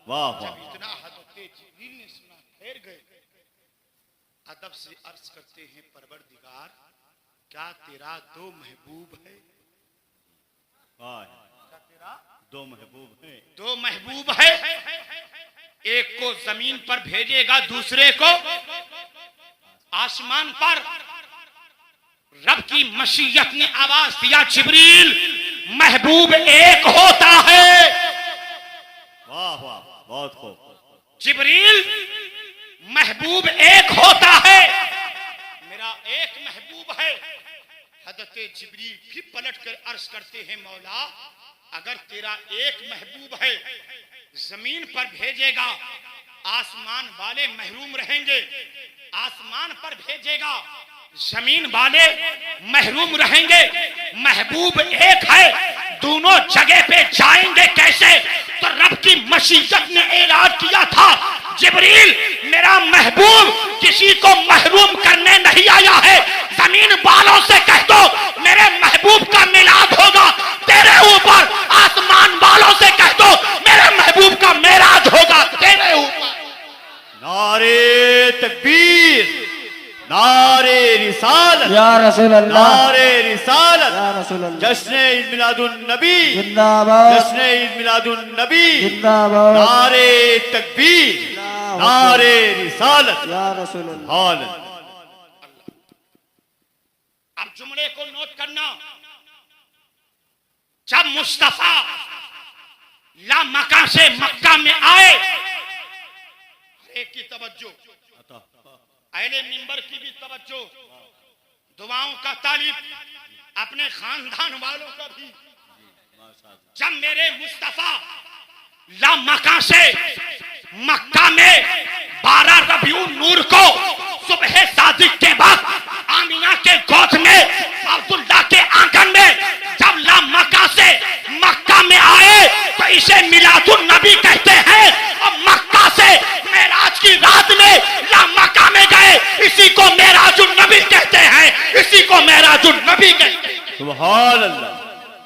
वाह वाह। जब इतना हज़रत जिब्रील ने सुना ठहर गए, अदब से अर्ज करते हैं परवरदिगार क्या तेरा दो महबूब है? क्या तेरा दो महबूब है? दो महबूब है। एक को जमीन पर भेजेगा, दूसरे को आसमान पर। रब की मशीयत ने आवाज दिया जिब्रील महबूब एक होता है। वाह वाह बहुत खूब। जिब्रील महबूब एक होता है, मेरा एक महबूब है। हज़रत जिब्रील फिर पलट कर अर्ज करते हैं मौला अगर तेरा एक महबूब है जमीन पर भेजेगा आसमान वाले महरूम रहेंगे, आसमान पर भेजेगा जमीन वाले महरूम रहेंगे। महबूब एक है, दोनों जगह पे जाएंगे कैसे? तो रब की मशीयत ने ऐलान किया था जिब्रील मेरा महबूब किसी को महरूम करने नहीं आया है। जमीन वालों से कह दो मेरे महबूब का मिलाद होगा तेरे ऊपर। आसमान वालों से कह दो मेरे महबूब का मेराज होगा तेरे ऊपर। नारे तकबीर, नारे रिसालत या रसूल अल्लाह, नारे रिसालत, या रसूल अल्लाह, जश्न ईद मिलादुन नबी जिंदाबाद, जश्न ईद मिलादुन नबी, जिंदाबाद, नारे तकबीर, नारे रिसालत, या रसूल अल्लाह। हाल। अब जुमले को नोट करना, जब मुस्तफा ला मक्का से मक्का में आए, एक की तवज्जो, अहले मिंबर की भी तवज्जो, दुआओं का तालिब, अपने खानदान वालों का भी। जब मेरे मुस्तफा लामका से मक्का में 12 रबीउन नूर को सुबह सादिक के बाद आमिना के गोद में अब्दुल्ला के आंगन में जब लामका से मक्का में आए तो इसे मिलादुन नबी कहते हैं। और मक्का से मेराज की रात में लामका में गए, इसी को मेराजुन नबी कहते हैं, इसी को मेराजुन नबी कहते हैं। सुभान अल्लाह,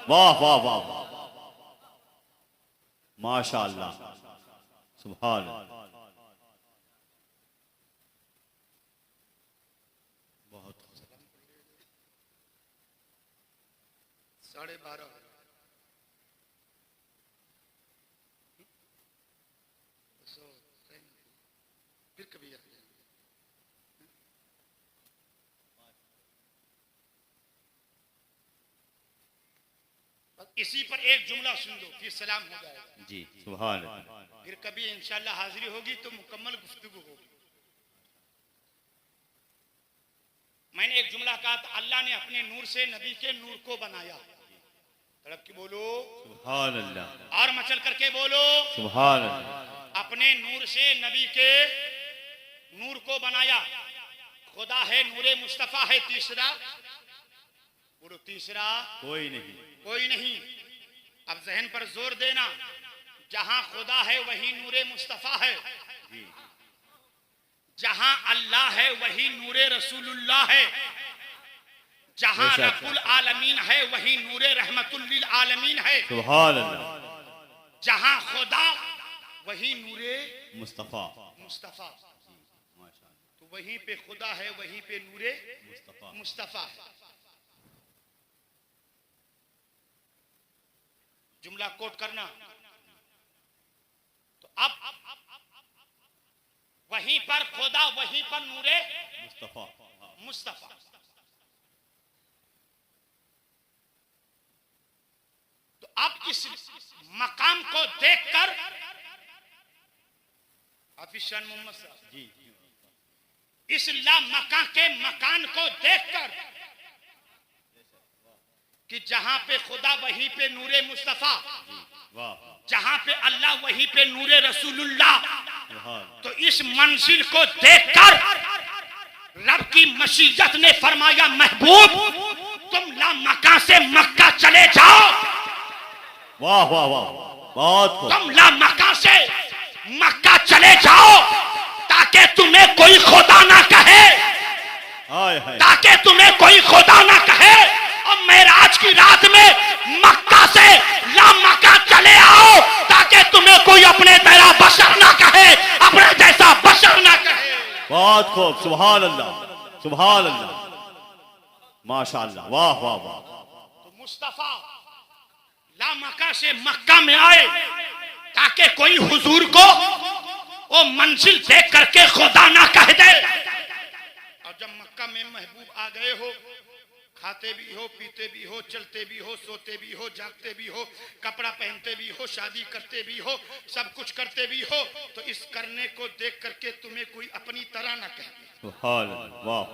वाह वाह वाह, माशाअल्लाह, सुभान अल्लाह। बहुत 12:30 फिर कभी इसी पर एक जुमला सुन लो फिर सलाम हो जाएगा जी, सुभान अल्लाह। फिर कभी इंशाल्लाह हाजिरी होगी तो मुकम्मल गुफ्तगू होगी। मैंने एक जुमला कहा था, अल्लाह ने अपने नूर से नबी के नूर को बनाया। तड़प के बोलो सुभान अल्लाह, और मचल करके बोलो सुभान अल्लाह। अपने नूर से नबी के नूर को बनाया। खुदा है, नूरे मुस्तफा है, तीसरा बोलो, तीसरा कोई नहीं, कोई नहीं। अब जहन पर जोर देना, जहां खुदा है वही नूरे मुस्तफा है, जहां अल्लाह है वही नूरे रसूलुल्लाह है, जहां रब्बुल आलमीन है वही नूरे रहमतुल लिल आलमीन है, सुभान अल्लाह। जहां खुदा वही नूरे मुस्तफा, मुस्तफा। माशाअल्लाह, तो वहीं पे खुदा है, वहीं पे नूरे मुस्तफा, मुस्तफा है। जुमला कोट करना। तो अब वहीं पर खुदा, वहीं पर नूरे मुस्तफा, मुस्तफा। तो अब इस मकाम को देखकर हाफिज शान मोहम्मद साहब जी, इस लामका के मकान को देखकर कि जहां पे खुदा वहीं पे नूरे मुस्तफा, वाह, जहां पे अल्लाह वहीं पे नूरे रसूलुल्लाह, सुभान, तो इस मंजिल को देखकर रब की मशीयत ने फरमाया, महबूब तुम लामका से मक्का चले जाओ। वाह वाह वाह, बहुत खूब, तुम लामका से मक्का चले जाओ ताकि तुम्हें कोई खुदा ना कहे, हाय हाय, ताकि तुम्हें कोई खुदा ना कहे। और मेराज की रात में मक्का से लामका चले आओ ताकि तुम्हें कोई अपने तरह बशर ना कहे, अपने जैसा बशर ना कहे। बहुत खूब, सुभान अल्लाह, सुभान अल्लाह, माशाअल्लाह, वाह वाह वाह। तो मुस्तफा लामका से मक्का में आए ताकि कोई हुजूर को वो मंजिल देख करके खुदा ना कह दे। और जब मक्का में महबूब आ गए हो, खाते भी हो, पीते भी हो, चलते भी हो, सोते भी हो, जागते भी हो, कपड़ा पहनते भी हो, शादी करते भी हो, सब कुछ करते भी हो, तो इस करने को देख करके तुम्हें कोई अपनी तरह ना कहे। सुभान अल्लाह, वाह,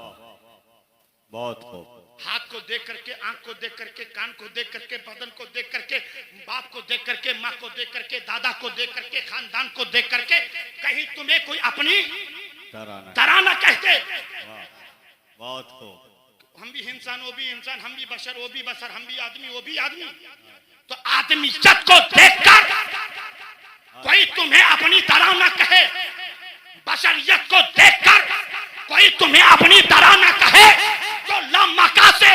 बहुत खूब, हाथ को देख करके, आंख को देख करके, कान को देख करके, बदन को देख करके, बाप को देख करके, माँ को देख करके, दादा को देख करके, खानदान को देख करके कहीं तुम्हें कोई अपनी तरह ना कहते। बहुत खूब, हम भी इंसान, वो भी इंसान, हम भी बशर, वो भी बशर, हम भी आदमी, वो भी आदमी। तो आदमीयत को देखकर कोई तुम्हें अपनी तरह ना कहे, बशरियत को देखकर कोई तुम्हें अपनी तरह ना कहे। तो लामका से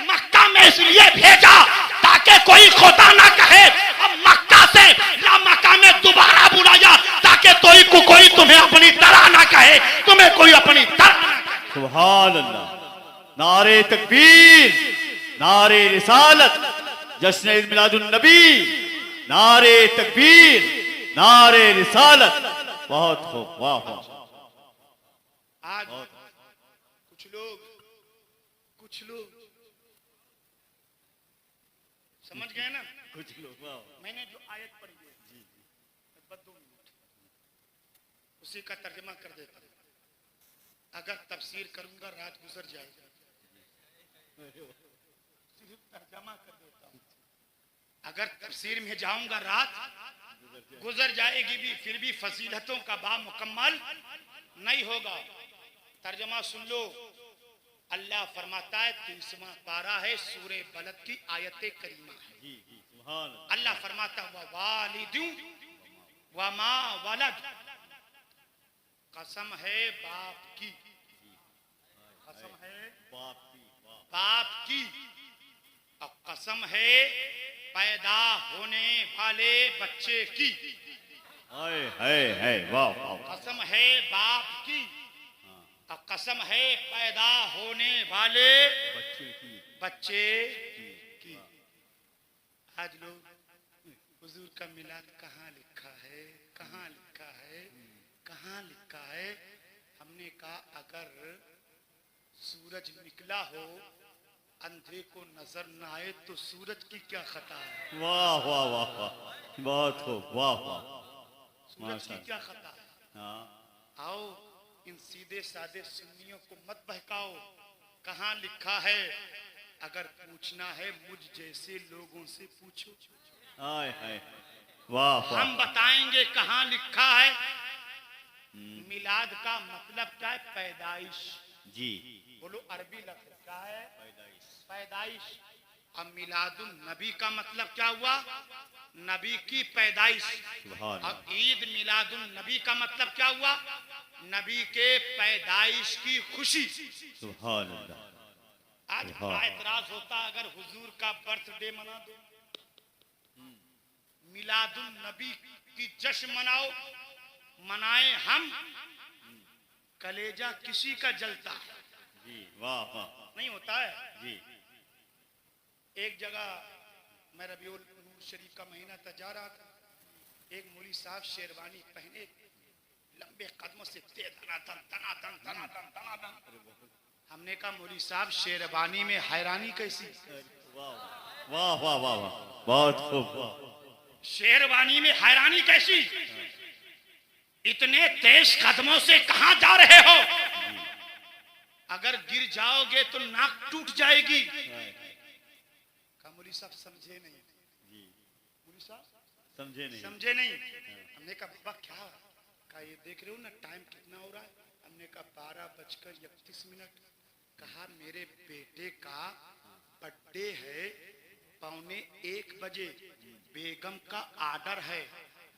मक्का में इसलिए भेजा ताकि कोई खुदा ना कहे, और मक्का से लामका में दोबारा बुलाया ताकि कोई तुम्हें अपनी तरह ना कहे, तुम्हें कोई अपनी तरह ना कहे। सुभान अल्लाह, नारे तकबीर, नारे रिसालत, जश्न ईद मिलादुन नबी, नारे तकबीर, नारे रिसालत, बहुत खूब, वाह वाह। आज कुछ लोग समझ गए ना, कुछ लोग, वाह, मैंने जो आयत पढ़ी है बस 2 मिनट उसी का तर्जमा कर देता हूं। अगर तफसीर करूंगा रात गुजर जाएगा, सिर्फ तर्जमा कर देता हूं। अगर तफसीर में जाऊंगा रात गुजर जाएगी भी, फिर भी फजीलतों का बाब मुकम्मल नहीं होगा। तर्जमा सुन लो। अल्लाह फरमाता है, 30वां पारा है, सूरे बलद की आयत करीमा है। अल्लाह फरमाता व वालिदू व मा वलद, कसम है बाप की, कसम है बाप की, और कसम है पैदा होने वाले बच्चे की। है वाह वाह। कसम है बाप की और कसम है पैदा होने वाले बच्चे की। आज लोग हुजूर का मिलाद कहाँ लिखा है, कहाँ लिखा है, कहाँ लिखा है। हमने कहा अगर सूरज निकला हो, अंधे को नजर न आए तो सूरज की क्या खता है। वाह वाह वाह वाह, बहुत खूब, वाह वाह। सूरज की क्या खता है। हाँ। आओ इन सीधे साधे सुन्नियों को मत बहकाओ। कहाँ लिखा है, अगर पूछना है मुझ जैसे लोगों से पूछो। हाय हाय, वाह वाह। हम बताएंगे कहाँ लिखा है। मिलाद का मतलब क्या है, पैदाइश। जी, बोलो अरबी लफ्ज क्या है, पैदाइश। अब मिलादुन नबी का मतलब क्या हुआ, नबी की पैदाइश। अब ईद मिलादुन नबी का मतलब क्या हुआ, नबी के पैदाइश की खुशी। सुभान अल्लाह। आज बड़ा एतराज होता अगर हुजूर का बर्थडे मना दो, मिलादुन नबी की जश्न मनाओ, मनाए हम, कलेजा किसी का जलता है। जी वाह वाह। नहीं होता है जी। एक जगह मैं रबीउल नूर शरीफ का महीना था, जा रहा था, एक मौलवी साहब शेरवानी पहने लंबे कदमों से तेज तनातन। हमने कहा मौलवी साहब शेरवानी में हैरानी कैसी। वाह वाह वाह वाह, बहुत खूब। शेरवानी में हैरानी कैसी, इतने तेज कदमों से कहां जा रहे हो, अगर गिर जाओगे तो नाक टूट जाएगी। मौलवी साहब समझे नहीं, मौलवी साहब समझे नहीं। हमने कहा बाबा क्या, कहा ये देख रहे हो ना टाइम कितना हो रहा है। हमने कहा 12:31। कहा मेरे बेटे का बर्थडे है 12:45 बजे, बेगम का आर्डर है,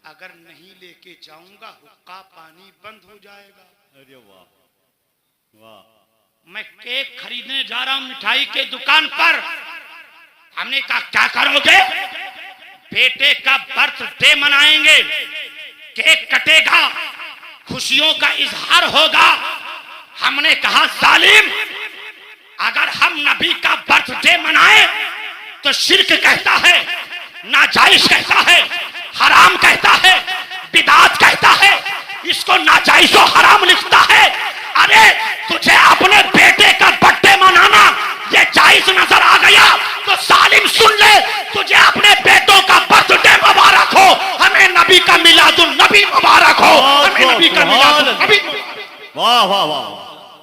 अगर नहीं लेके जाऊंगा हुक्का पानी बंद हो जाएगा। अरे वाह वाह। मैं केक खरीदने जा रहा हूं मिठाई के दुकान पर। हमने कहा क्या करोगे, बेटे का बर्थडे मनाएंगे, केक कटेगा, खुशियों का इजहार होगा। हमने कहा जालिम, अगर हम नबी का बर्थडे मनाए तो शिर्क कहता है, नाजायज कहता है, हराम कहता है, बिदात कहता है, इसको नाजायज और हराम लिखता है। अरे तुझे अपने बेटे का बर्थडे मनाना ये जायज नजर आ गया तो सालिम सुन ले, तुझे अपने बेटों का बर्थडे मुबारक हो, हमें नबी का मिलादुन नबी मुबारक हो, हमें नबी का मिलादुन नबी। वाह वाह वाह,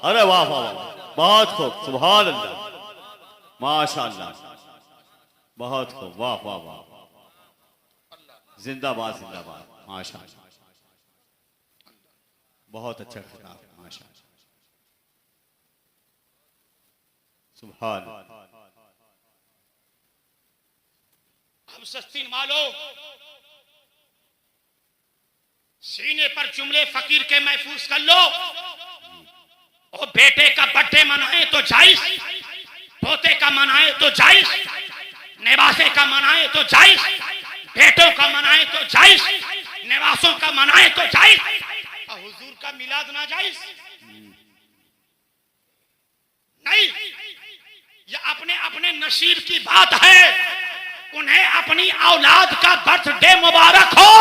अरे वाह वाह वाह, बहुत खूब, सुभान अल्लाह, माशाअल्लाह, बहुत खूब, वाह वाह वाह, जिंदाबाद जिंदाबाद, माशाअल्लाह, बहुत अच्छा खिताब, माशाअल्लाह, सुभान। अब सस्ती मालो, सीने पर जुमले फकीर के महफूज कर लो। और बेटे का बर्थडे मनाए तो जायज, पोते का मनाए तो जायज, नेवासे का मनाए तो जायज, बेटों का मनाए तो जायज, नेवासों का मनाए तो जायज, और हुजूर का मिलाद ना जायज नहीं। ये अपने अपने नसीब की बात है, उन्हें अपनी औलाद का बर्थडे मुबारक हो,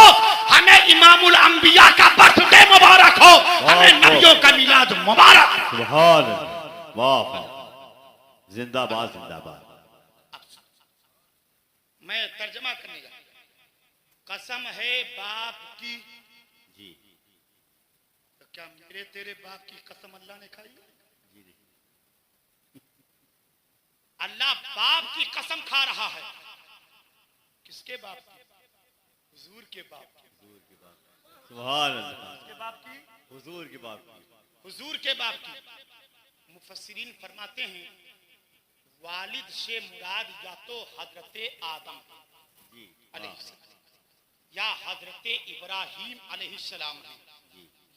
हमें इमामुल अंबिया का बर्थडे मुबारक हो, हमें नबियों का मिलाद मुबारक। सुभान, वाह, जिंदाबाद जिंदाबाद। मैं तर्जमा करने जा, कसम है बाप की। जी, तो क्या मेरे तेरे बाप की कसम अल्लाह ने खाई? अल्लाह बाप की कसम खा रहा है किसके बाप की? हुजूर के बाप की। सुभान अल्लाह। किसके बाप की? हुजूर की बात की। हुजूर के बाप की। मुफस्सिरीन फरमाते हैं वालिद से मुराद या तो हजरत आदम जी अलैहिस्सलाम या हजरत इब्राहीम अलैहिस्सलाम है,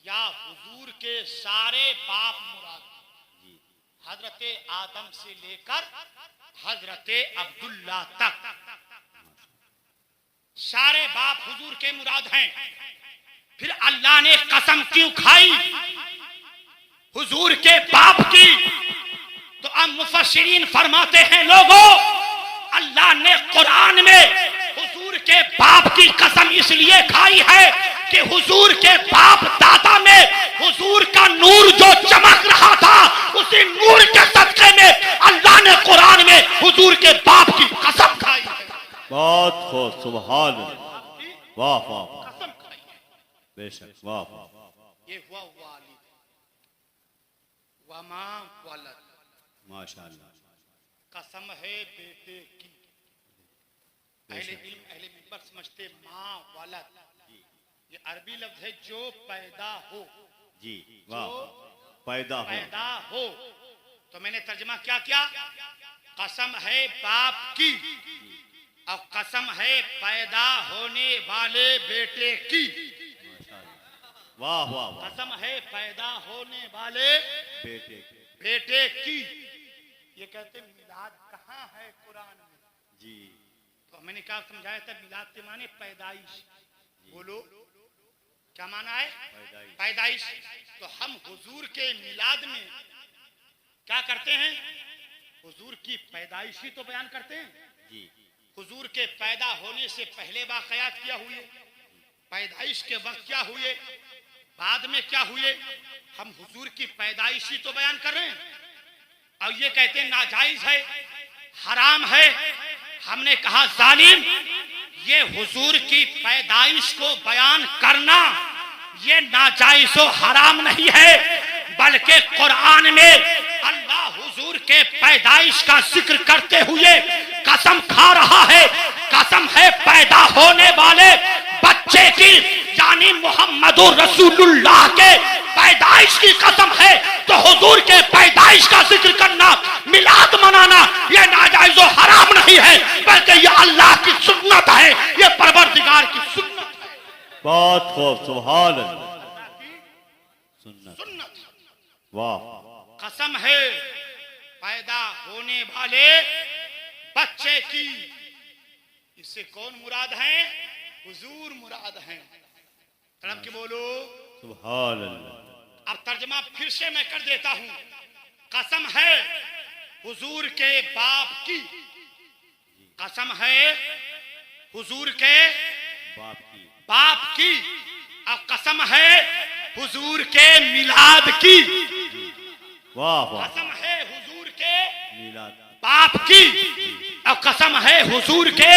या हुजूर के सारे बाप मुराद जी हजरत आदम से लेकर हजरत अब्दुल्ला तक सारे बाप हुजूर के मुराद हैं। फिर अल्लाह ने कसम क्यों खाई हुजूर के बाप की? तो अब मुफस्सिरीन फरमाते हैं लोगों, अल्लाह ने कुरान में हुजूर के बाप की कसम इसलिए खाई है कि हुजूर के बाप दादा में हुजूर का नूर जो चमक रहा था, उसी नूर के सदके में अल्लाह ने कुरान में हुजूर के बाप की कसम खाई है। बहुत खूब सुभान अल्लाह। वाह वाह वाह। कसम खाई है। बेशक वाह वाह। ये हुआ वालिद वमा वलद। माशाअल्लाह। कसम है बेटे की। अहले इल्म अहले मिंबर समझते माँ वलद ये अरबी लफ्ज है जो पैदा हो। जी वाह। पैदा हो। पैदा हो तो मैंने तर्जमा क्या किया? कसम है बाप की और कसम है पैदा होने वाले बेटे की। वाह वाह वाह। कसम है पैदा होने वाले बेटे बेटे की। ये कहते मिलाद कहाँ है कुरान में? जी तो मैंने क्या समझाया था? मिलाद के माने पैदाइश। बोलो क्या माना है? पैदाइश। तो हम हुजूर के मिलाद में क्या करते हैं? हुजूर की पैदाइश ही तो बयान करते हैं। जी हुजूर के पैदा होने से पहले वाकयात क्या हुए, पैदाइश के वक्त क्या हुए, बाद में क्या हुए, हम हुजूर की पैदाइश ही तो बयान कर रहे हैं। और ये कहते हैं नाजायज है, हराम है। हमने कहा जालिम, ये हुजूर की पैदाइश को बयान करना ये नाजायज और हराम नहीं है, बल्कि कुरान में अल्लाह हुजूर के पैदाइश का जिक्र करते हुए कसम खा रहा है। कसम है पैदा होने वाले बच्चे की, यानी मुहम्मदुर रसूलुल्लाह के पैदाइश की कसम है। तो हुजूर के पैदाइश का जिक्र करना, मिलाद मनाना ये नाजायज और हराम नहीं है, बल्कि ये अल्लाह की सुन्नत है, ये परवरदिगार की सुन्नत है। बहुत खूब सुभान अल्लाह। सुन्नत सुन्नत वाह। कसम है पैदा होने वाले बच्चे की। इससे कौन मुराद है? हुजूर मुराद हैं। तड़प के बोलो सुभान अल्लाह। अब तर्जमा फिर से मैं कर देता हूं। कसम है हुजूर के बाप की। कसम है हुजूर के बाप की। अब कसम है हुजूर के मिलाद की। वाह वाह। कसम है हुजूर के मिलाद बाप की और कसम है हुजूर के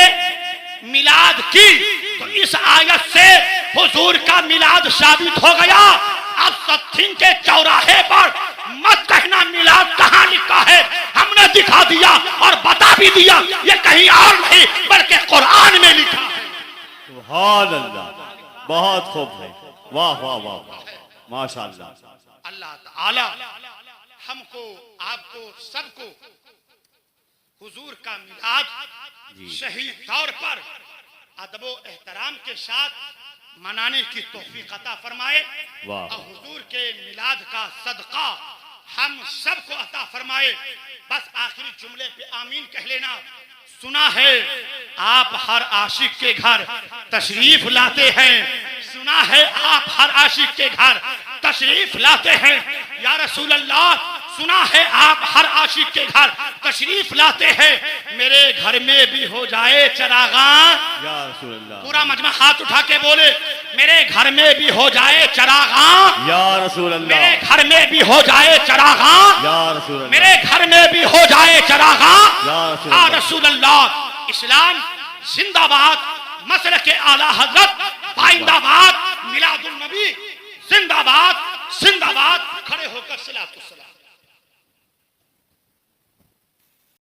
मिलाद की। तो इस आयत से हुजूर का मिलाद साबित हो गया। अब सत्थिन के चौराहे पर मत कहना मिलाद कहाँ लिखा है, हमने दिखा दिया और बता भी दिया ये कहीं और नहीं बल्कि कुरान में लिखा है। सुभान अल्लाह। बहुत खूब है। वाह वाह वाह माशाअल्लाह। अल्लाह ताला हमको आपको सबको हुजूर का मिलाद सही तौर पर अदब व एहतराम के साथ मनाने की तौफीक अता फरमाए वाह। और हुजूर के मिलाद का सदका हम सबको अता फरमाए। बस आखिरी जुमले पे आमीन कह लेना। सुना है आप हर आशिक के घर तशरीफ लाते हैं। सुना है आप हर आशिक के घर तशरीफ लाते हैं या रसूल अल्लाह। सुना है आप हर आशिक के घर तशरीफ लाते हैं। मेरे घर में भी हो जाए चरागा। या रसूल अल्लाह। पूरा मजमा हाथ उठा के बोले मेरे घर में भी हो जाए चरागा। या रसूल अल्लाह। मेरे घर में भी हो जाए चरागा। या रसूल अल्लाह। मेरे घर में भी हो जाए चरागा। या रसूल अल्लाह। इस्लाम जिंदाबाद। मसलक के आला हजरत पाइंदाबाद। मिलादुल नबी जिंदाबाद जिंदाबाद। खड़े होकर सलातो सलाम।